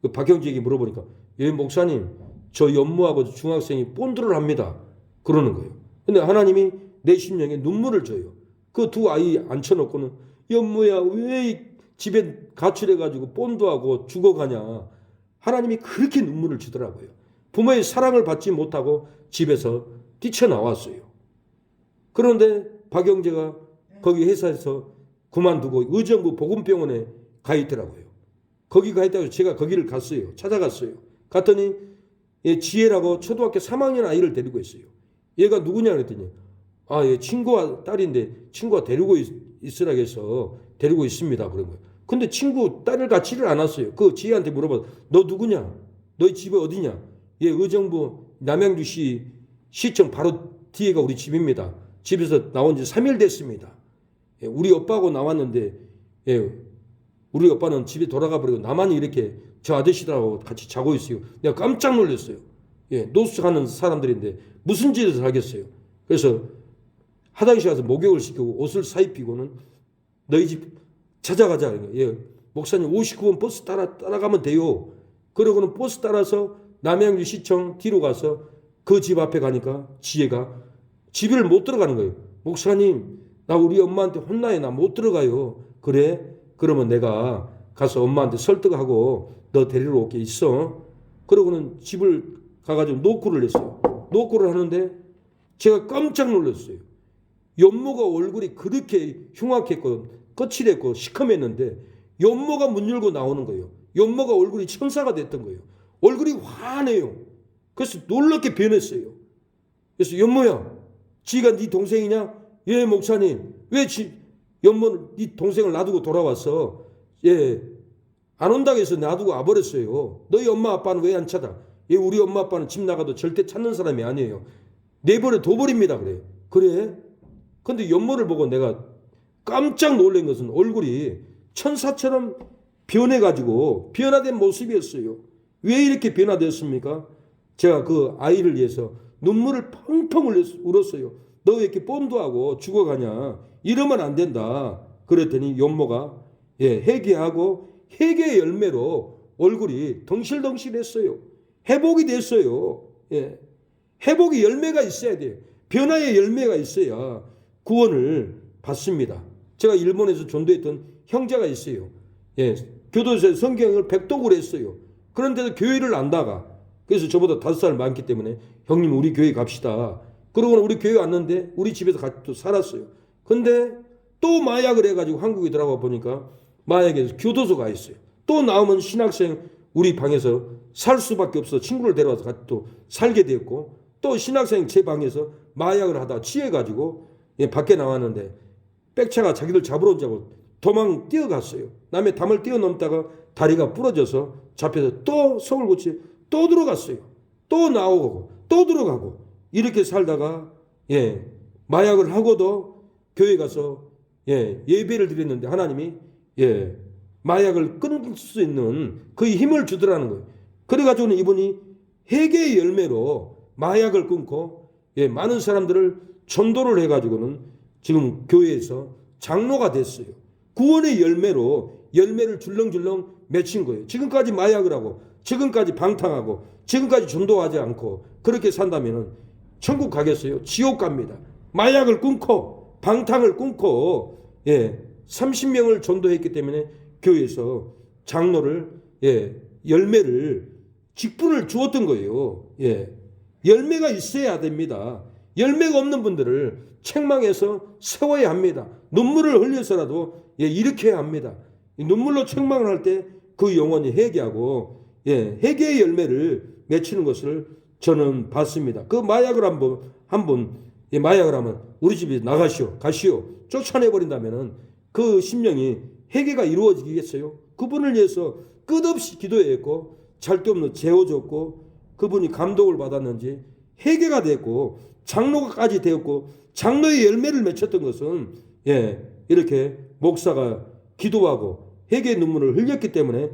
그 박형제에게 물어보니까 예, 목사님 저 연모하고 중학생이 본드를 합니다. 그러는 거예요. 근데 하나님이 내 심령에 눈물을 줘요. 그 두 아이 앉혀놓고는 연모야 왜 집에 가출해가지고 본드하고 죽어가냐. 하나님이 그렇게 눈물을 주더라고요. 부모의 사랑을 받지 못하고 집에서 뛰쳐나왔어요. 그런데 박영재가 거기 회사에서 그만두고 의정부 보건병원에 가 있더라고요. 거기 가 있다고 제가 거기를 갔어요. 찾아갔어요. 갔더니 얘 지혜라고 초등학교 3학년 아이를 데리고 있어요. 얘가 누구냐 그랬더니 아, 얘 친구와 딸인데 친구가 데리고 있으라고 해서 데리고 있습니다. 그런 거예요. 근데 친구 딸을 갖지를 않았어요. 그 지혜한테 물어봐. 너 누구냐? 너희 집이 어디냐? 얘 의정부 남양주시 시청 바로 뒤에가 우리 집입니다. 집에서 나온 지 3일 됐습니다. 예, 우리 오빠하고 나왔는데 예, 우리 오빠는 집에 돌아가 버리고 나만 이렇게 저 아저씨들하고 같이 자고 있어요. 내가 깜짝 놀랐어요. 예, 노숙하는 사람들인데 무슨 짓을 하겠어요. 그래서 화장실 가서 목욕을 시키고 옷을 사입히고는 너희 집 찾아가자. 예, 목사님 59번 버스 따라가면 돼요. 그러고는 버스 따라서 남양주 시청 뒤로 가서 그 집 앞에 가니까 지혜가 집을 못 들어가는 거예요. 목사님 나 우리 엄마한테 혼나요. 나 못 들어가요. 그래? 그러면 내가 가서 엄마한테 설득하고 너 데리러 올게 있어. 그러고는 집을 가가지고 노크를 했어요. 노크를 하는데 제가 깜짝 놀랐어요. 연모가 얼굴이 그렇게 흉악했고 거칠했고 시커맸는데 연모가 문 열고 나오는 거예요. 연모가 얼굴이 천사가 됐던 거예요. 얼굴이 환해요. 그래서 놀랍게 변했어요. 그래서 연모야, 지가 네 동생이냐? 예, 목사님. 왜 연모는 네 동생을 놔두고 돌아왔어? 예, 안 온다고 해서 놔두고 와버렸어요. 너희 엄마 아빠는 왜 안 찾아? 예, 우리 엄마 아빠는 집 나가도 절대 찾는 사람이 아니에요. 내버려 둬버립니다. 그래. 그래? 근데 연모를 보고 내가 깜짝 놀란 것은 얼굴이 천사처럼 변해가지고 변화된 모습이었어요. 왜 이렇게 변화되었습니까? 제가 그 아이를 위해서 눈물을 펑펑 울었어요. 너 왜 이렇게 본드하고 죽어가냐? 이러면 안 된다. 그랬더니 연모가 예, 회개하고 회개의 열매로 얼굴이 덩실덩실했어요. 회복이 됐어요. 예, 회복의 열매가 있어야 돼요. 변화의 열매가 있어야 구원을 받습니다. 제가 일본에서 전도했던 형제가 있어요. 예, 교도소에 성경을 백독을 했어요. 그런데도 교회를 안 나가. 그래서 저보다 5살 많기 때문에 형님 우리 교회 갑시다. 그러고는 우리 교회 왔는데 우리 집에서 같이 또 살았어요. 근데 또 마약을 해가지고 한국에 들어가 보니까 마약에서 교도소가 있어요. 또 나오면 신학생 우리 방에서 살 수밖에 없어 친구를 데려와서 같이 또 살게 되었고, 또 신학생 제 방에서 마약을 하다 취해가지고 밖에 나왔는데 백차가 자기들 잡으러 온다고 도망 뛰어갔어요. 남의 담을 뛰어넘다가 다리가 부러져서 잡혀서 또 서울고치에 또 들어갔어요. 또 나오고 또 들어가고 이렇게 살다가 마약을 하고도 교회 가서 예배를 드렸는데 하나님이 마약을 끊을 수 있는 그 힘을 주더라는 거예요. 그래가지고는 이분이 회개의 열매로 마약을 끊고 많은 사람들을 전도를 해가지고는 지금 교회에서 장로가 됐어요. 구원의 열매로 열매를 줄렁줄렁 맺힌 거예요. 지금까지 마약을 하고 지금까지 방탕하고 지금까지 전도하지 않고 그렇게 산다면 천국 가겠어요? 지옥 갑니다. 마약을 끊고 방탕을 끊고 30명을 전도했기 때문에 교회에서 장로를 열매를 직분을 주었던 거예요. 열매가 있어야 됩니다. 열매가 없는 분들을 책망해서 세워야 합니다. 눈물을 흘려서라도 일으켜야 합니다. 눈물로 책망을 할 때 그 영혼이 회개하고 회개의 열매를 맺히는 것을 저는 봤습니다. 그 마약을 한번 마약을 하면 우리 집에 나가시오 가시오 쫓아내버린다면은 그 심령이 회개가 이루어지겠어요? 그분을 위해서 끝없이 기도했고 잘 데 없는 재워줬고 그분이 감동을 받았는지 회개가 됐고 장로까지 되었고 장로의 열매를 맺혔던 것은 이렇게 목사가 기도하고 회개의 눈물을 흘렸기 때문에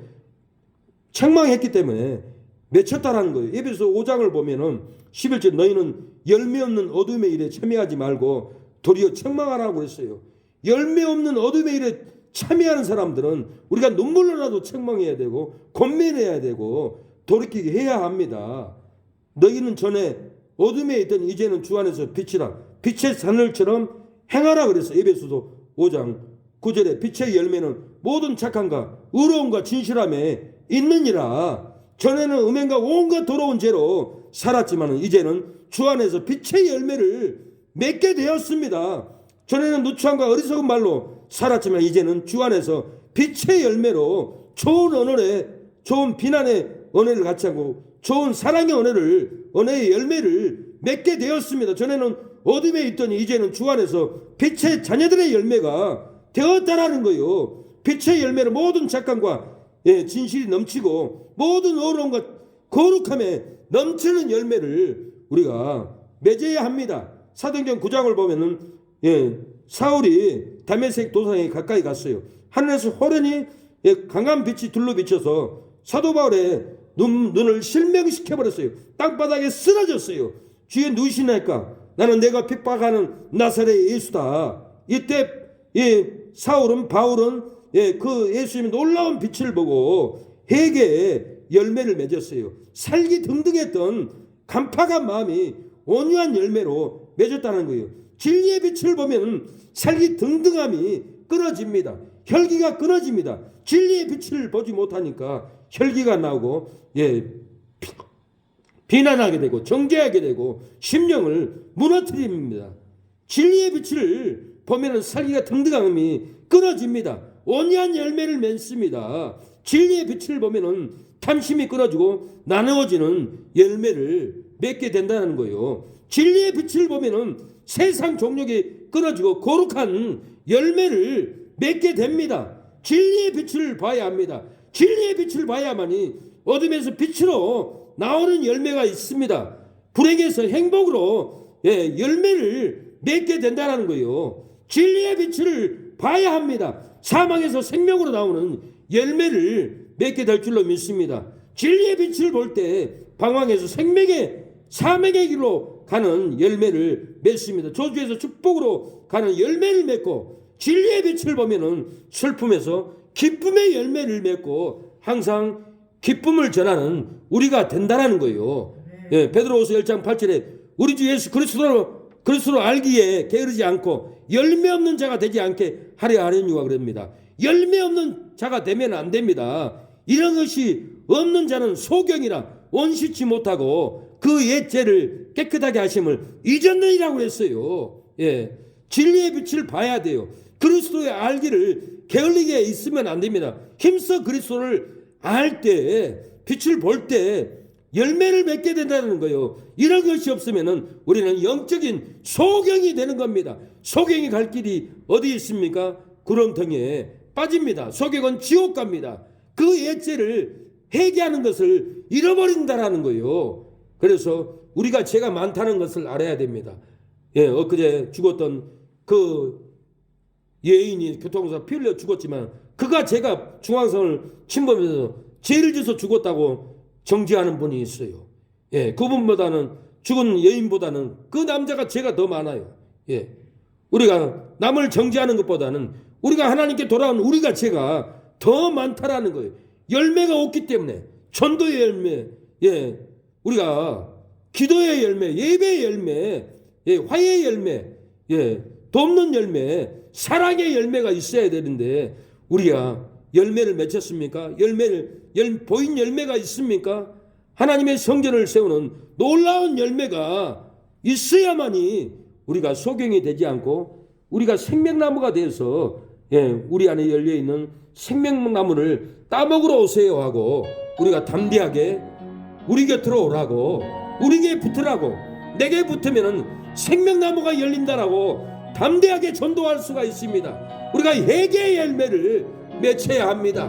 책망했기 때문에 맺혔다라는 거예요. 에베소 5장을 보면은 11절 너희는 열매 없는 어둠의 일에 참여하지 말고 도리어 책망하라고 그랬어요. 열매 없는 어둠의 일에 참여하는 사람들은 우리가 눈물로라도 책망해야 되고 권면해야 되고 돌이키게 해야 합니다. 너희는 전에 어둠에 있던 이제는 주 안에서 빛이라 빛의 하늘처럼 행하라 그랬어요. 에베소서 5장 9절에 빛의 열매는 모든 착함과 의로움과 진실함에 있느니라. 전에는 음행과 온갖 더러운 죄로 살았지만 이제는 주 안에서 빛의 열매를 맺게 되었습니다. 전에는 누추함과 어리석은 말로 살았지만 이제는 주 안에서 빛의 열매로 좋은 언어에 좋은 비난의 언어를 같이 하고 좋은 사랑의 언어의 열매를 맺게 되었습니다. 전에는 어둠에 있더니 이제는 주 안에서 빛의 자녀들의 열매가 되었다라는 거예요. 빛의 열매로 모든 착함과 진실이 넘치고 모든 어려움과 거룩함에 넘치는 열매를 우리가 맺어야 합니다. 사도행전 9장을 보면은 사울이 다메섹 도상에 가까이 갔어요. 하늘에서 호련히 강한 빛이 둘러 비쳐서 사도 바울의 눈을 실명시켜 버렸어요. 땅바닥에 쓰러졌어요. 주의 누구시나이까? 나는 내가 핍박하는 나사렛의 예수다. 이때 바울은 그 예수님의 놀라운 빛을 보고 회개의 열매를 맺었어요. 살기 등등했던 간파한 마음이 온유한 열매로 맺었다는 거예요. 진리의 빛을 보면 살기 등등함이 끊어집니다. 혈기가 끊어집니다. 진리의 빛을 보지 못하니까 혈기가 나오고 비난하게 되고 정죄하게 되고 심령을 무너뜨립니다. 진리의 빛을 보면 살기가 등등함이 끊어집니다. 온유한 열매를 맺습니다. 진리의 빛을 보면 탐심이 끊어지고 나누어지는 열매를 맺게 된다는 거예요. 진리의 빛을 보면 세상 종력이 끊어지고 거룩한 열매를 맺게 됩니다. 진리의 빛을 봐야 합니다. 진리의 빛을 봐야만이 어둠에서 빛으로 나오는 열매가 있습니다. 불행에서 행복으로 열매를 맺게 된다는 거예요. 진리의 빛을 봐야 합니다. 사망에서 생명으로 나오는 열매를 맺게 될 줄로 믿습니다. 진리의 빛을 볼 때 방황에서 사명의 길로 가는 열매를 맺습니다. 저주에서 축복으로 가는 열매를 맺고 진리의 빛을 보면은 슬픔에서 기쁨의 열매를 맺고 항상 기쁨을 전하는 우리가 된다라는 거예요. 베드로후서 1장 8절에 우리 주 예수 그리스도로 알기에 게으르지 않고 열매 없는 자가 되지 않게 하려 하려니와 그럽니다. 열매 없는 자가 되면 안 됩니다. 이런 것이 없는 자는 소경이라 온시치 못하고 그 옛죄를 깨끗하게 하심을 잊었느니라고 했어요. 예, 진리의 빛을 봐야 돼요. 그리스도의 알기를 게을리게 있으면 안 됩니다. 힘써 그리스도를 알 때, 빛을 볼 때 열매를 맺게 된다는 거예요. 이런 것이 없으면 우리는 영적인 소경이 되는 겁니다. 소경이 갈 길이 어디 있습니까? 구렁텅이에 빠집니다. 소경은 지옥 갑니다. 그 옛죄를 회개하는 것을 잃어버린다라는 거예요. 그래서 우리가 죄가 많다는 것을 알아야 됩니다. 예, 엊그제 죽었던 그 예인이 교통사고 피 흘려 죽었지만 그가 제가 중앙선을 침범해서 죄를 져서 죽었다고 정죄하는 분이 있어요. 예, 그분보다는 죽은 여인보다는 그 남자가 죄가 더 많아요. 예, 우리가 남을 정죄하는 것보다는 우리가 하나님께 돌아온 우리가 죄가 더 많다라는 거예요. 열매가 없기 때문에 전도의 열매, 예, 우리가 기도의 열매, 예배의 열매, 예, 화해의 열매, 예, 돕는 열매, 사랑의 열매가 있어야 되는데 우리가 열매를 맺혔습니까? 보인 열매가 있습니까? 하나님의 성전을 세우는 놀라운 열매가 있어야만이 우리가 소경이 되지 않고 우리가 생명나무가 돼서, 예, 우리 안에 열려있는 생명나무를 따먹으러 오세요 하고 우리가 담대하게 우리 곁으로 오라고, 우리에게 붙으라고, 내게 붙으면 생명나무가 열린다라고 담대하게 전도할 수가 있습니다. 우리가 회개의 열매를 맺혀야 합니다.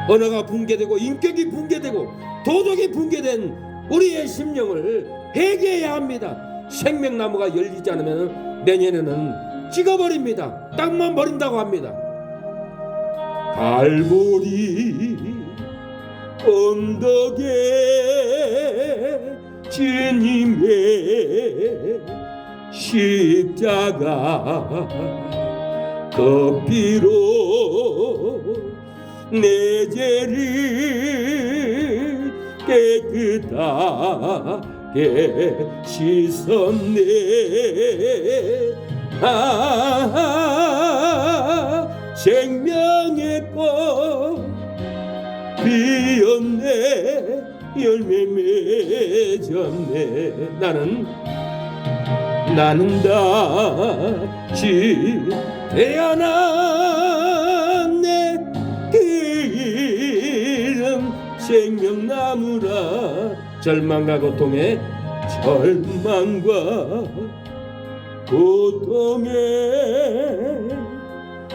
언어가 붕괴되고 인격이 붕괴되고 도덕이 붕괴된 우리의 심령을 회개해야 합니다. 생명나무가 열리지 않으면 내년에는 찍어버립니다. 땅만 버린다고 합니다. 갈보리 언덕에 주님의 십자가 그 피로 내 죄를 깨끗하게 씻었네. 생명의 꽃 피었네. 열매 맺었네. 나는 다시 태어났네. 그 이름 생명나무라. 절망과 고통에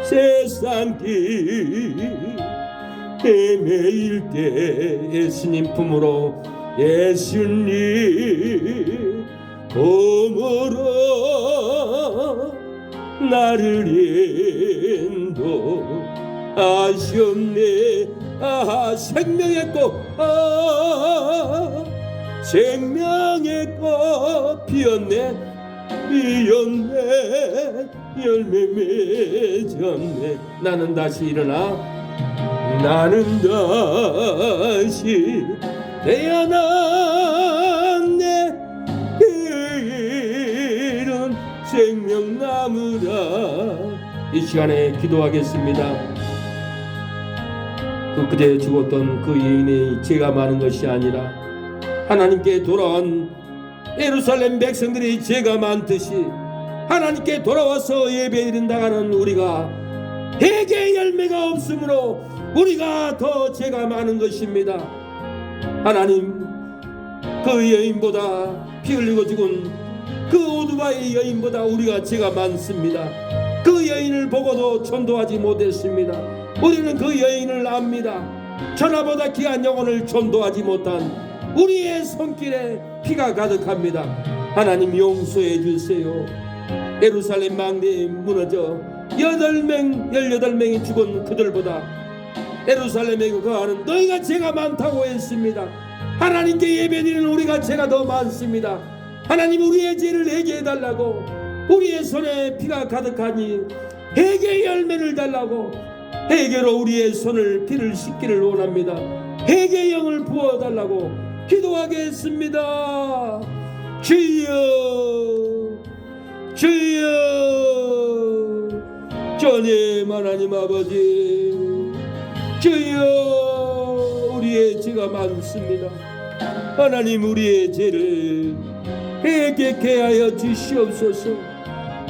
세상 길 헤매일 때 예수님 품으로, 예수님 품으로 나를 인도하셨네. 생명의 꽃, 생명의 꽃 피었네. 열매 맺었네. 나는 다시 일어나, 나는 다시 태어났네. 이런 생명나무라. 이 시간에 기도하겠습니다. 그때 죽었던 그 여인의 죄가 많은 것이 아니라 하나님께 돌아온 예루살렘 백성들이 죄가 많듯이 하나님께 돌아와서 예배드린 나가는 우리가 회개의 열매가 없으므로 우리가 더 죄가 많은 것입니다. 하나님, 그 여인보다 피 흘리고 죽은 그 오두바이 여인보다 우리가 죄가 많습니다. 그 여인을 보고도 전도하지 못했습니다. 우리는 그 여인을 압니다. 천하보다 귀한 영혼을 전도하지 못한 우리의 손길에 피가 가득합니다. 하나님 용서해 주세요. 예루살렘 망대에 무너져 18명이 죽은 그들보다 예루살렘에 거하는 너희가 죄가 많다고 했습니다. 하나님께 예배드리는 우리가 죄가 더 많습니다. 하나님, 우리의 죄를 회개해달라고, 우리의 손에 피가 가득하니 회개의 열매를 달라고, 회개로 우리의 손을 피를 씻기를 원합니다. 회개의 영을 부어달라고 기도하겠습니다. 주여 주여 주님 하나님 아버지 주여 우리의 죄가 많습니다. 하나님 우리의 죄를 회개케 하여 주시옵소서.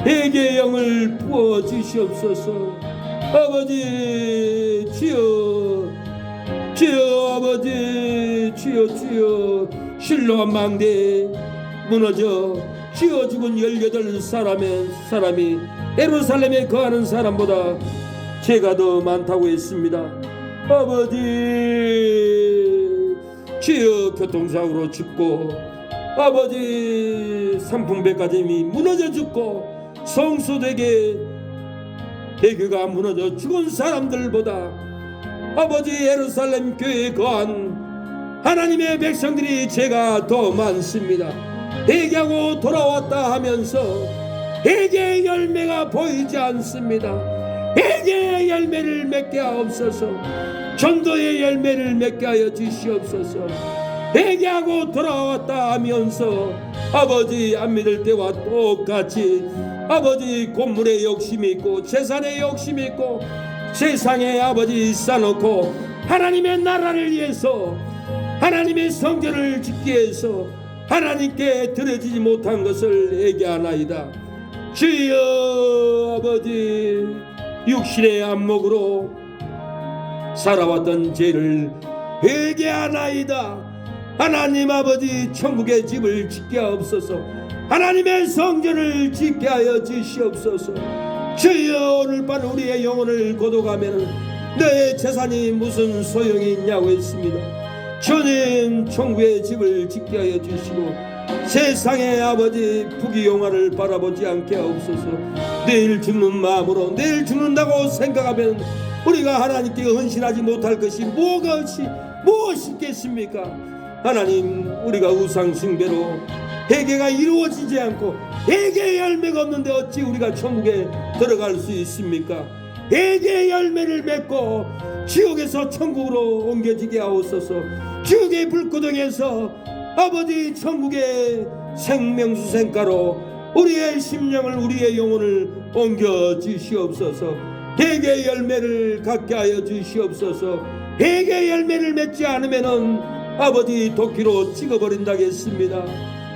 회개의 영을 부어 주시옵소서. 아버지 주여 주여 아버지 주여 주여 실로암 망대에 무너져 쥐어 죽은 18사람이 예루살렘에 거하는 사람보다 죄가 더 많다고 했습니다. 아버지 주여 교통사고로 죽고 아버지 상풍배까지 무너져 죽고 성소되게 대교가 무너져 죽은 사람들보다 아버지 예루살렘 교회에 거한 하나님의 백성들이 죄가 더 많습니다. 회개하고 돌아왔다 하면서 회개의 열매가 보이지 않습니다. 회개의 열매를 맺게 하옵소서. 전도의 열매를 맺게 하여 주시옵소서. 회개하고 돌아왔다 하면서 아버지 안 믿을 때와 똑같이 아버지 곤물에 욕심이 있고 재산에 욕심이 있고 세상에 아버지 쌓아놓고 하나님의 나라를 위해서 하나님의 성전을 짓기 위해서 하나님께 드려지지 못한 것을 회개하나이다. 주여 아버지 육신의 안목으로 살아왔던 죄를 회개하나이다. 하나님 아버지 천국의 집을 짓게 하옵소서. 하나님의 성전을 짓게 하여 주시옵소서. 주여 오늘 밤 우리의 영혼을 고독하면 너의 재산이 무슨 소용이 있냐고 했습니다. 주님 천국의 집을 짓게 하여 주시고 세상의 아버지 부귀영화를 바라보지 않게 하옵소서. 내일 죽는 마음으로 내일 죽는다고 생각하면 우리가 하나님께 헌신하지 못할 것이 무엇이겠습니까? 하나님 우리가 우상 숭배로 회개가 이루어지지 않고 회개의 열매가 없는데 어찌 우리가 천국에 들어갈 수 있습니까? 회개의 열매를 맺고 지옥에서 천국으로 옮겨지게 하옵소서. 지옥의 불구덩이에서 아버지 천국의 생명수생가로 우리의 심령을 우리의 영혼을 옮겨 주시옵소서. 회개의 열매를 갖게 하여 주시옵소서. 회개의 열매를 맺지 않으면은 아버지 도끼로 찍어버린다겠습니다.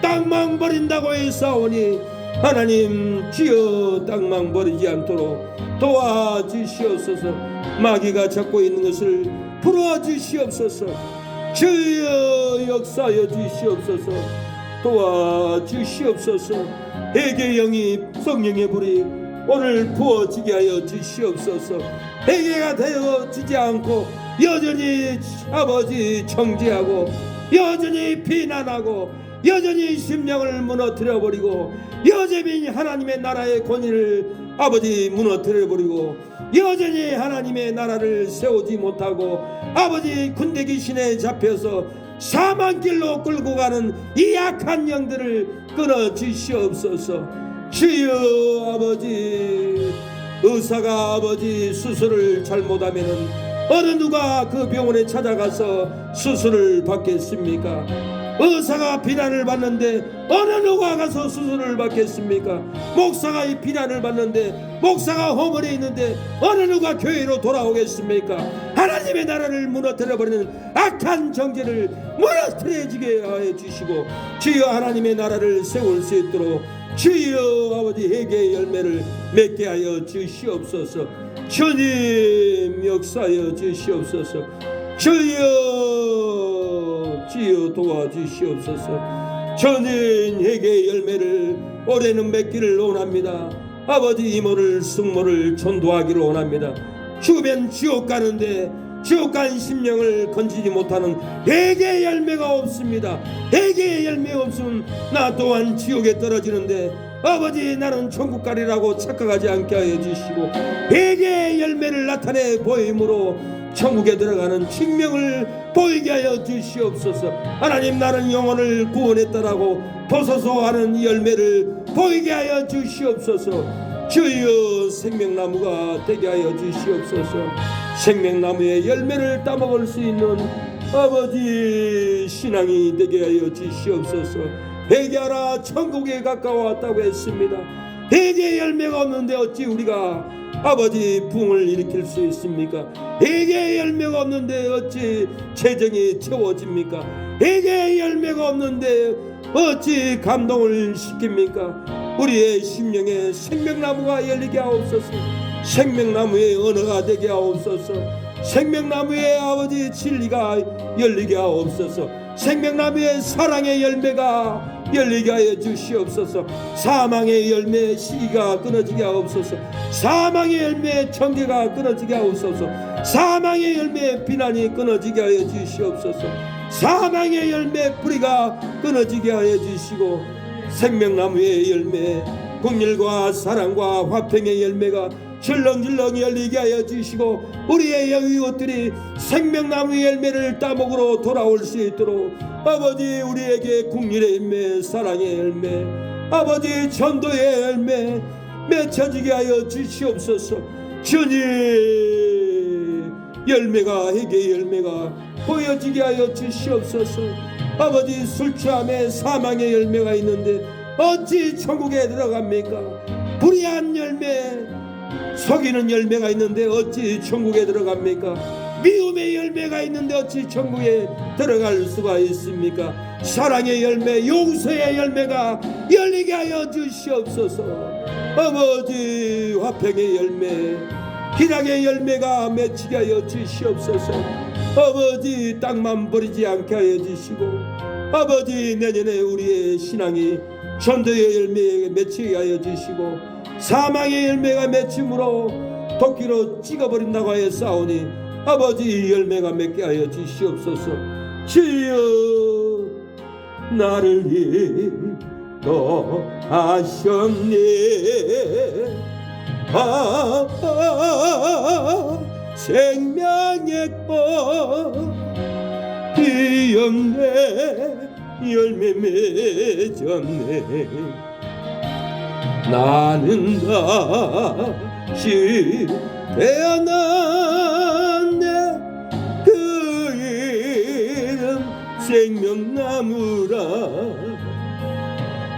땅망 버린다고 했사오니 하나님 주여 땅망 버리지 않도록 도와주시옵소서. 마귀가 잡고 있는 것을 풀어주시옵소서. 주여 역사하여 주시옵소서. 도와주시옵소서. 회개의 영이 성령의 불이 오늘 부어지게 하여 주시옵소서. 회개가 되어지지 않고 여전히 아버지 정죄하고 여전히 비난하고 여전히 심령을 무너뜨려버리고 여전히 하나님의 나라의 권위를 아버지 무너뜨려버리고 여전히 하나님의 나라를 세우지 못하고 아버지 군대 귀신에 잡혀서 사망길로 끌고 가는 이 악한 영들을 끊어주시옵소서. 주여 아버지 의사가 아버지 수술을 잘못하면은 어느 누가 그 병원에 찾아가서 수술을 받겠습니까? 의사가 비난을 받는데 어느 누가 가서 수술을 받겠습니까? 목사가 이 비난을 받는데 목사가 허물이 있는데 어느 누가 교회로 돌아오겠습니까? 하나님의 나라를 무너뜨려버리는 악한 정죄를 무너뜨려지게 하여 주시고 주여 하나님의 나라를 세울 수 있도록 주여 아버지 회개의 열매를 맺게 하여 주시옵소서. 주님 역사하여 주시옵소서. 주여 도와주시옵소서. 저는 회개의 열매를 올해는 맺기를 원합니다. 아버지 이모를 숙모를 전도하기를 원합니다. 죽으면 지옥 가는데 지옥 간 심령을 건지지 못하는 회개의 열매가 없습니다. 회개의 열매가 없으면 나 또한 지옥에 떨어지는데 아버지 나는 천국 가리라고 착각하지 않게 하여 주시고 회개의 열매를 나타내 보임으로 천국에 들어가는 증명을 보이게 하여 주시옵소서. 하나님 나는 영혼을 구원했다라고 도소서하는 이 열매를 보이게 하여 주시옵소서. 주여 생명나무가 되게 하여 주시옵소서. 생명나무의 열매를 따먹을 수 있는 아버지 신앙이 되게 하여 주시옵소서. 회개하라 천국에 가까워왔다고 했습니다. 회개의 열매가 없는데 어찌 우리가 아버지 부흥을 일으킬 수 있습니까? 회개의 열매가 없는데 어찌 재정이 채워집니까? 회개의 열매가 없는데 어찌 감동을 시킵니까? 우리의 심령에 생명나무가 열리게 하옵소서. 생명나무의 언어가 되게 하옵소서. 생명나무의 아버지 진리가 열리게 하옵소서. 생명나무의 사랑의 열매가 열리게 하여 주시옵소서. 사망의 열매 시기가 끊어지게 하옵소서. 사망의 열매 청계가 끊어지게 하옵소서. 사망의 열매 비난이 끊어지게 하여 주시옵소서. 사망의 열매 뿌리가 끊어지게 하여 주시고 생명나무의 열매 긍휼과 사랑과 화평의 열매가 절렁절렁 열리게 하여 주시고 우리의 이웃들이 생명나무의 열매를 따먹으러 돌아올 수 있도록 아버지 우리에게 긍휼의 열매 사랑의 열매 아버지 전도의 열매 맺혀지게 하여 주시옵소서. 주님 열매가 회개의 열매가 보여지게 하여 주시옵소서. 아버지 술 취함에 사망의 열매가 있는데 어찌 천국에 들어갑니까? 불의한 열매 속이는 열매가 있는데 어찌 천국에 들어갑니까? 미움의 열매가 있는데 어찌 천국에 들어갈 수가 있습니까? 사랑의 열매 용서의 열매가 열리게 하여 주시옵소서. 아버지 화평의 열매 희락의 열매가 맺히게 하여 주시옵소서. 아버지 땅만 버리지 않게 하여 주시고 아버지 내년에 우리의 신앙이 전도의 열매에 맺히게 하여 주시고 사망의 열매가 맺힘으로 도끼로 찍어버린다고 하여 싸우니 아버지 열매가 맺게 하여 주시옵소서. 주여 나를 인도하셨네. 생명의 꽃 피었네. 열매 맺었네. 나는 다시 태어났네. 그 이름 생명나무라.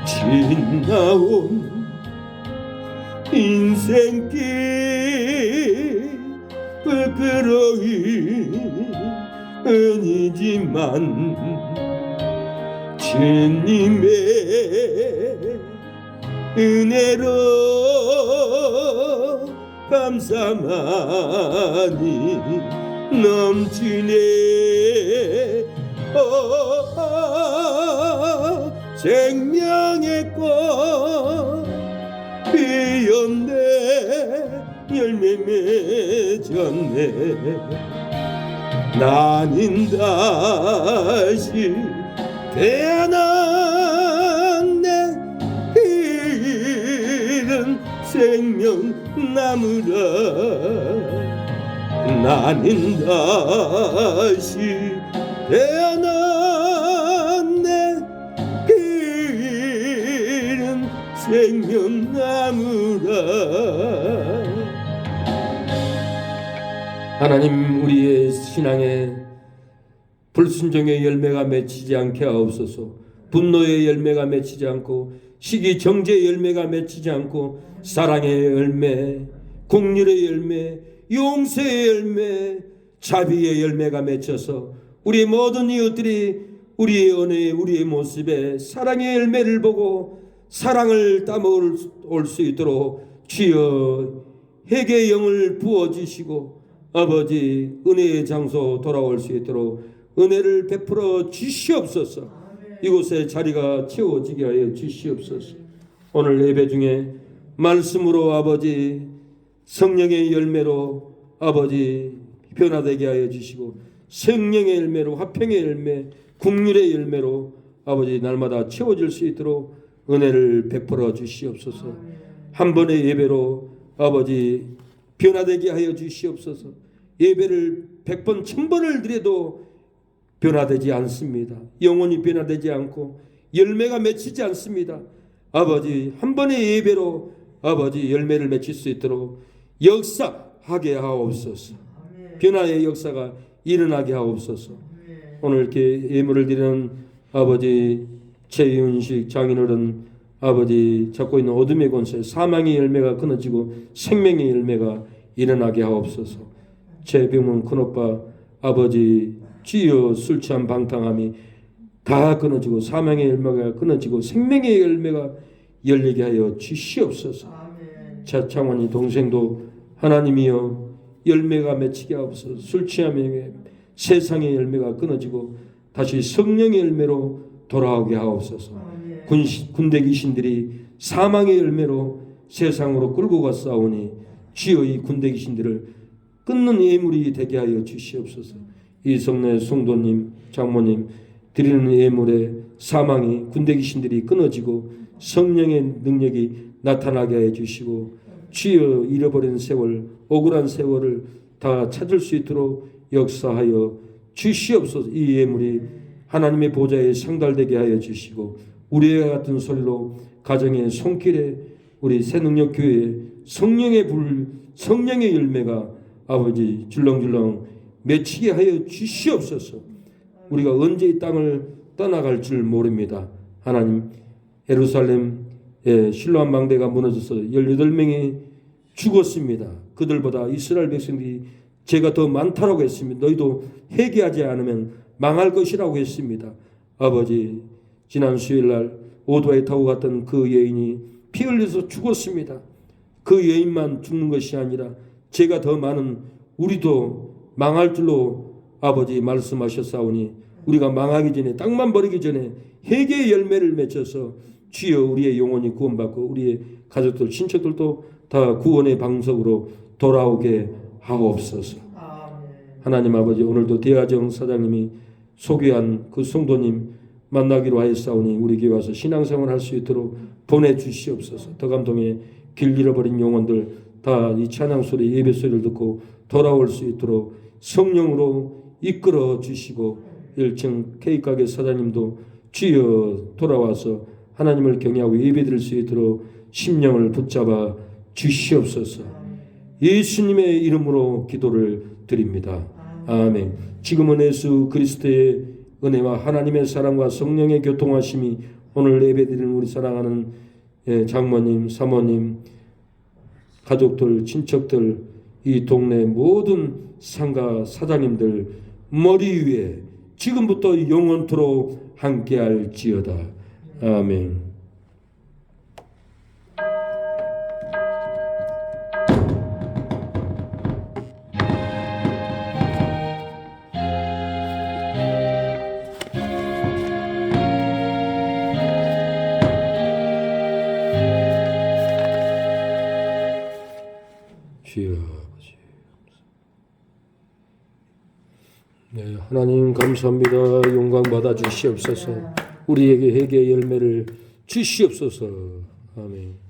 지나온 인생길 부끄러움이지만 주님의 은혜로 감사만이 넘치네. 생명의 꽃 피었네. 열매 맺었네. 나는 다시 태어났네. 이른 생명나무라. 나는 다시 태어났네. 이른 생명나무라. 하나님 우리의 신앙에 불순종의 열매가 맺히지 않게 하옵소서. 분노의 열매가 맺히지 않고 시기 정죄의 열매가 맺히지 않고 사랑의 열매, 긍휼의 열매, 용서의 열매, 자비의 열매가 맺혀서 우리 모든 이웃들이 우리의 언어에 우리의 모습에 사랑의 열매를 보고 사랑을 따먹을 수 있도록 주여 회개의 영을 부어주시고 아버지 은혜의 장소 돌아올 수 있도록 은혜를 베풀어 주시옵소서. 이곳에 자리가 채워지게 하여 주시옵소서. 오늘 예배 중에 말씀으로 아버지 성령의 열매로 아버지 변화되게 하여 주시고 성령의 열매로 화평의 열매 긍휼의 열매로 아버지 날마다 채워질 수 있도록 은혜를 베풀어 주시옵소서. 한 번의 예배로 아버지 변화되게 하여 주시옵소서. 예배를 100번 1000번을 드려도 변화되지 않습니다. 영혼이 변화되지 않고 열매가 맺히지 않습니다. 아버지 한 번의 예배로 아버지 열매를 맺힐 수 있도록 역사하게 하옵소서. 변화의 역사가 일어나게 하옵소서. 오늘 이렇게 예물을 드리는 아버지 최윤식 장인어른 아버지 잡고 있는 어둠의 권세 사망의 열매가 끊어지고 생명의 열매가 일어나게 하옵소서. 최병문 큰오빠 아버지 주여 술 취한 방탕함이 다 끊어지고 사망의 열매가 끊어지고 생명의 열매가 열리게 하여 주시옵소서. 차창원이 동생도 하나님이여 열매가 맺히게 하옵소서. 술 취함의 세상의 열매가 끊어지고 다시 성령의 열매로 돌아오게 하옵소서. 군대 귀신들이 사망의 열매로 세상으로 끌고 갔사오니 주여 이 군대 귀신들을 끊는 예물이 되게 하여 주시옵소서. 이 성내 성도님 장모님 드리는 예물에 사망이 군대 귀신들이 끊어지고 성령의 능력이 나타나게 해 주시고 주여 잃어버린 세월 억울한 세월을 다 찾을 수 있도록 역사하여 주시옵소서. 이 예물이 하나님의 보좌에 상달되게 하여 주시고 우리와 같은 소리로 가정의 손길에 우리 새능력교회에 성령의 불 성령의 열매가 아버지 줄렁줄렁 맺히게 하여 주시옵소서. 우리가 언제 이 땅을 떠나갈 줄 모릅니다. 하나님 예루살렘의 실로암 망대가 무너져서 18명이 죽었습니다. 그들보다 이스라엘 백성들이 죄가 더 많다라고 했습니다. 너희도 회개하지 않으면 망할 것이라고 했습니다. 아버지 지난 수요일날 오토바이 타고 갔던 그 여인이 피 흘려서 죽었습니다. 그 여인만 죽는 것이 아니라 죄가 더 많은 우리도 망할 줄로 아버지 말씀하셨사오니 우리가 망하기 전에 땅만 버리기 전에 회개의 열매를 맺어서 주여 우리의 영혼이 구원받고 우리의 가족들 친척들도 다 구원의 방석으로 돌아오게 하옵소서. 하나님 아버지 오늘도 대하정 사장님이 소개한 그 성도님 만나기로 하였사오니 우리 교회 와서 신앙생활 할 수 있도록 보내주시옵소서. 더 감동에 길 잃어버린 영혼들 다 이 찬양 소리 예배 소리를 듣고 돌아올 수 있도록 성령으로 이끌어 주시고 1층 케이크가게 사장님도 주여 돌아와서 하나님을 경외하고 예배드릴 수 있도록 심령을 붙잡아 주시옵소서. 예수님의 이름으로 기도를 드립니다. 아멘. 지금은 예수 그리스도의 은혜와 하나님의 사랑과 성령의 교통하심이 오늘 예배드리는 우리 사랑하는 장모님, 사모님, 가족들, 친척들, 이 동네 모든 상가 사장님들 머리 위에 지금부터 영원토록 함께할지어다. 아멘. 주여 아버지, 네, 하나님 감사합니다. 영광 받아 주시옵소서. 우리에게 회개의 열매를 주시옵소서. 아멘.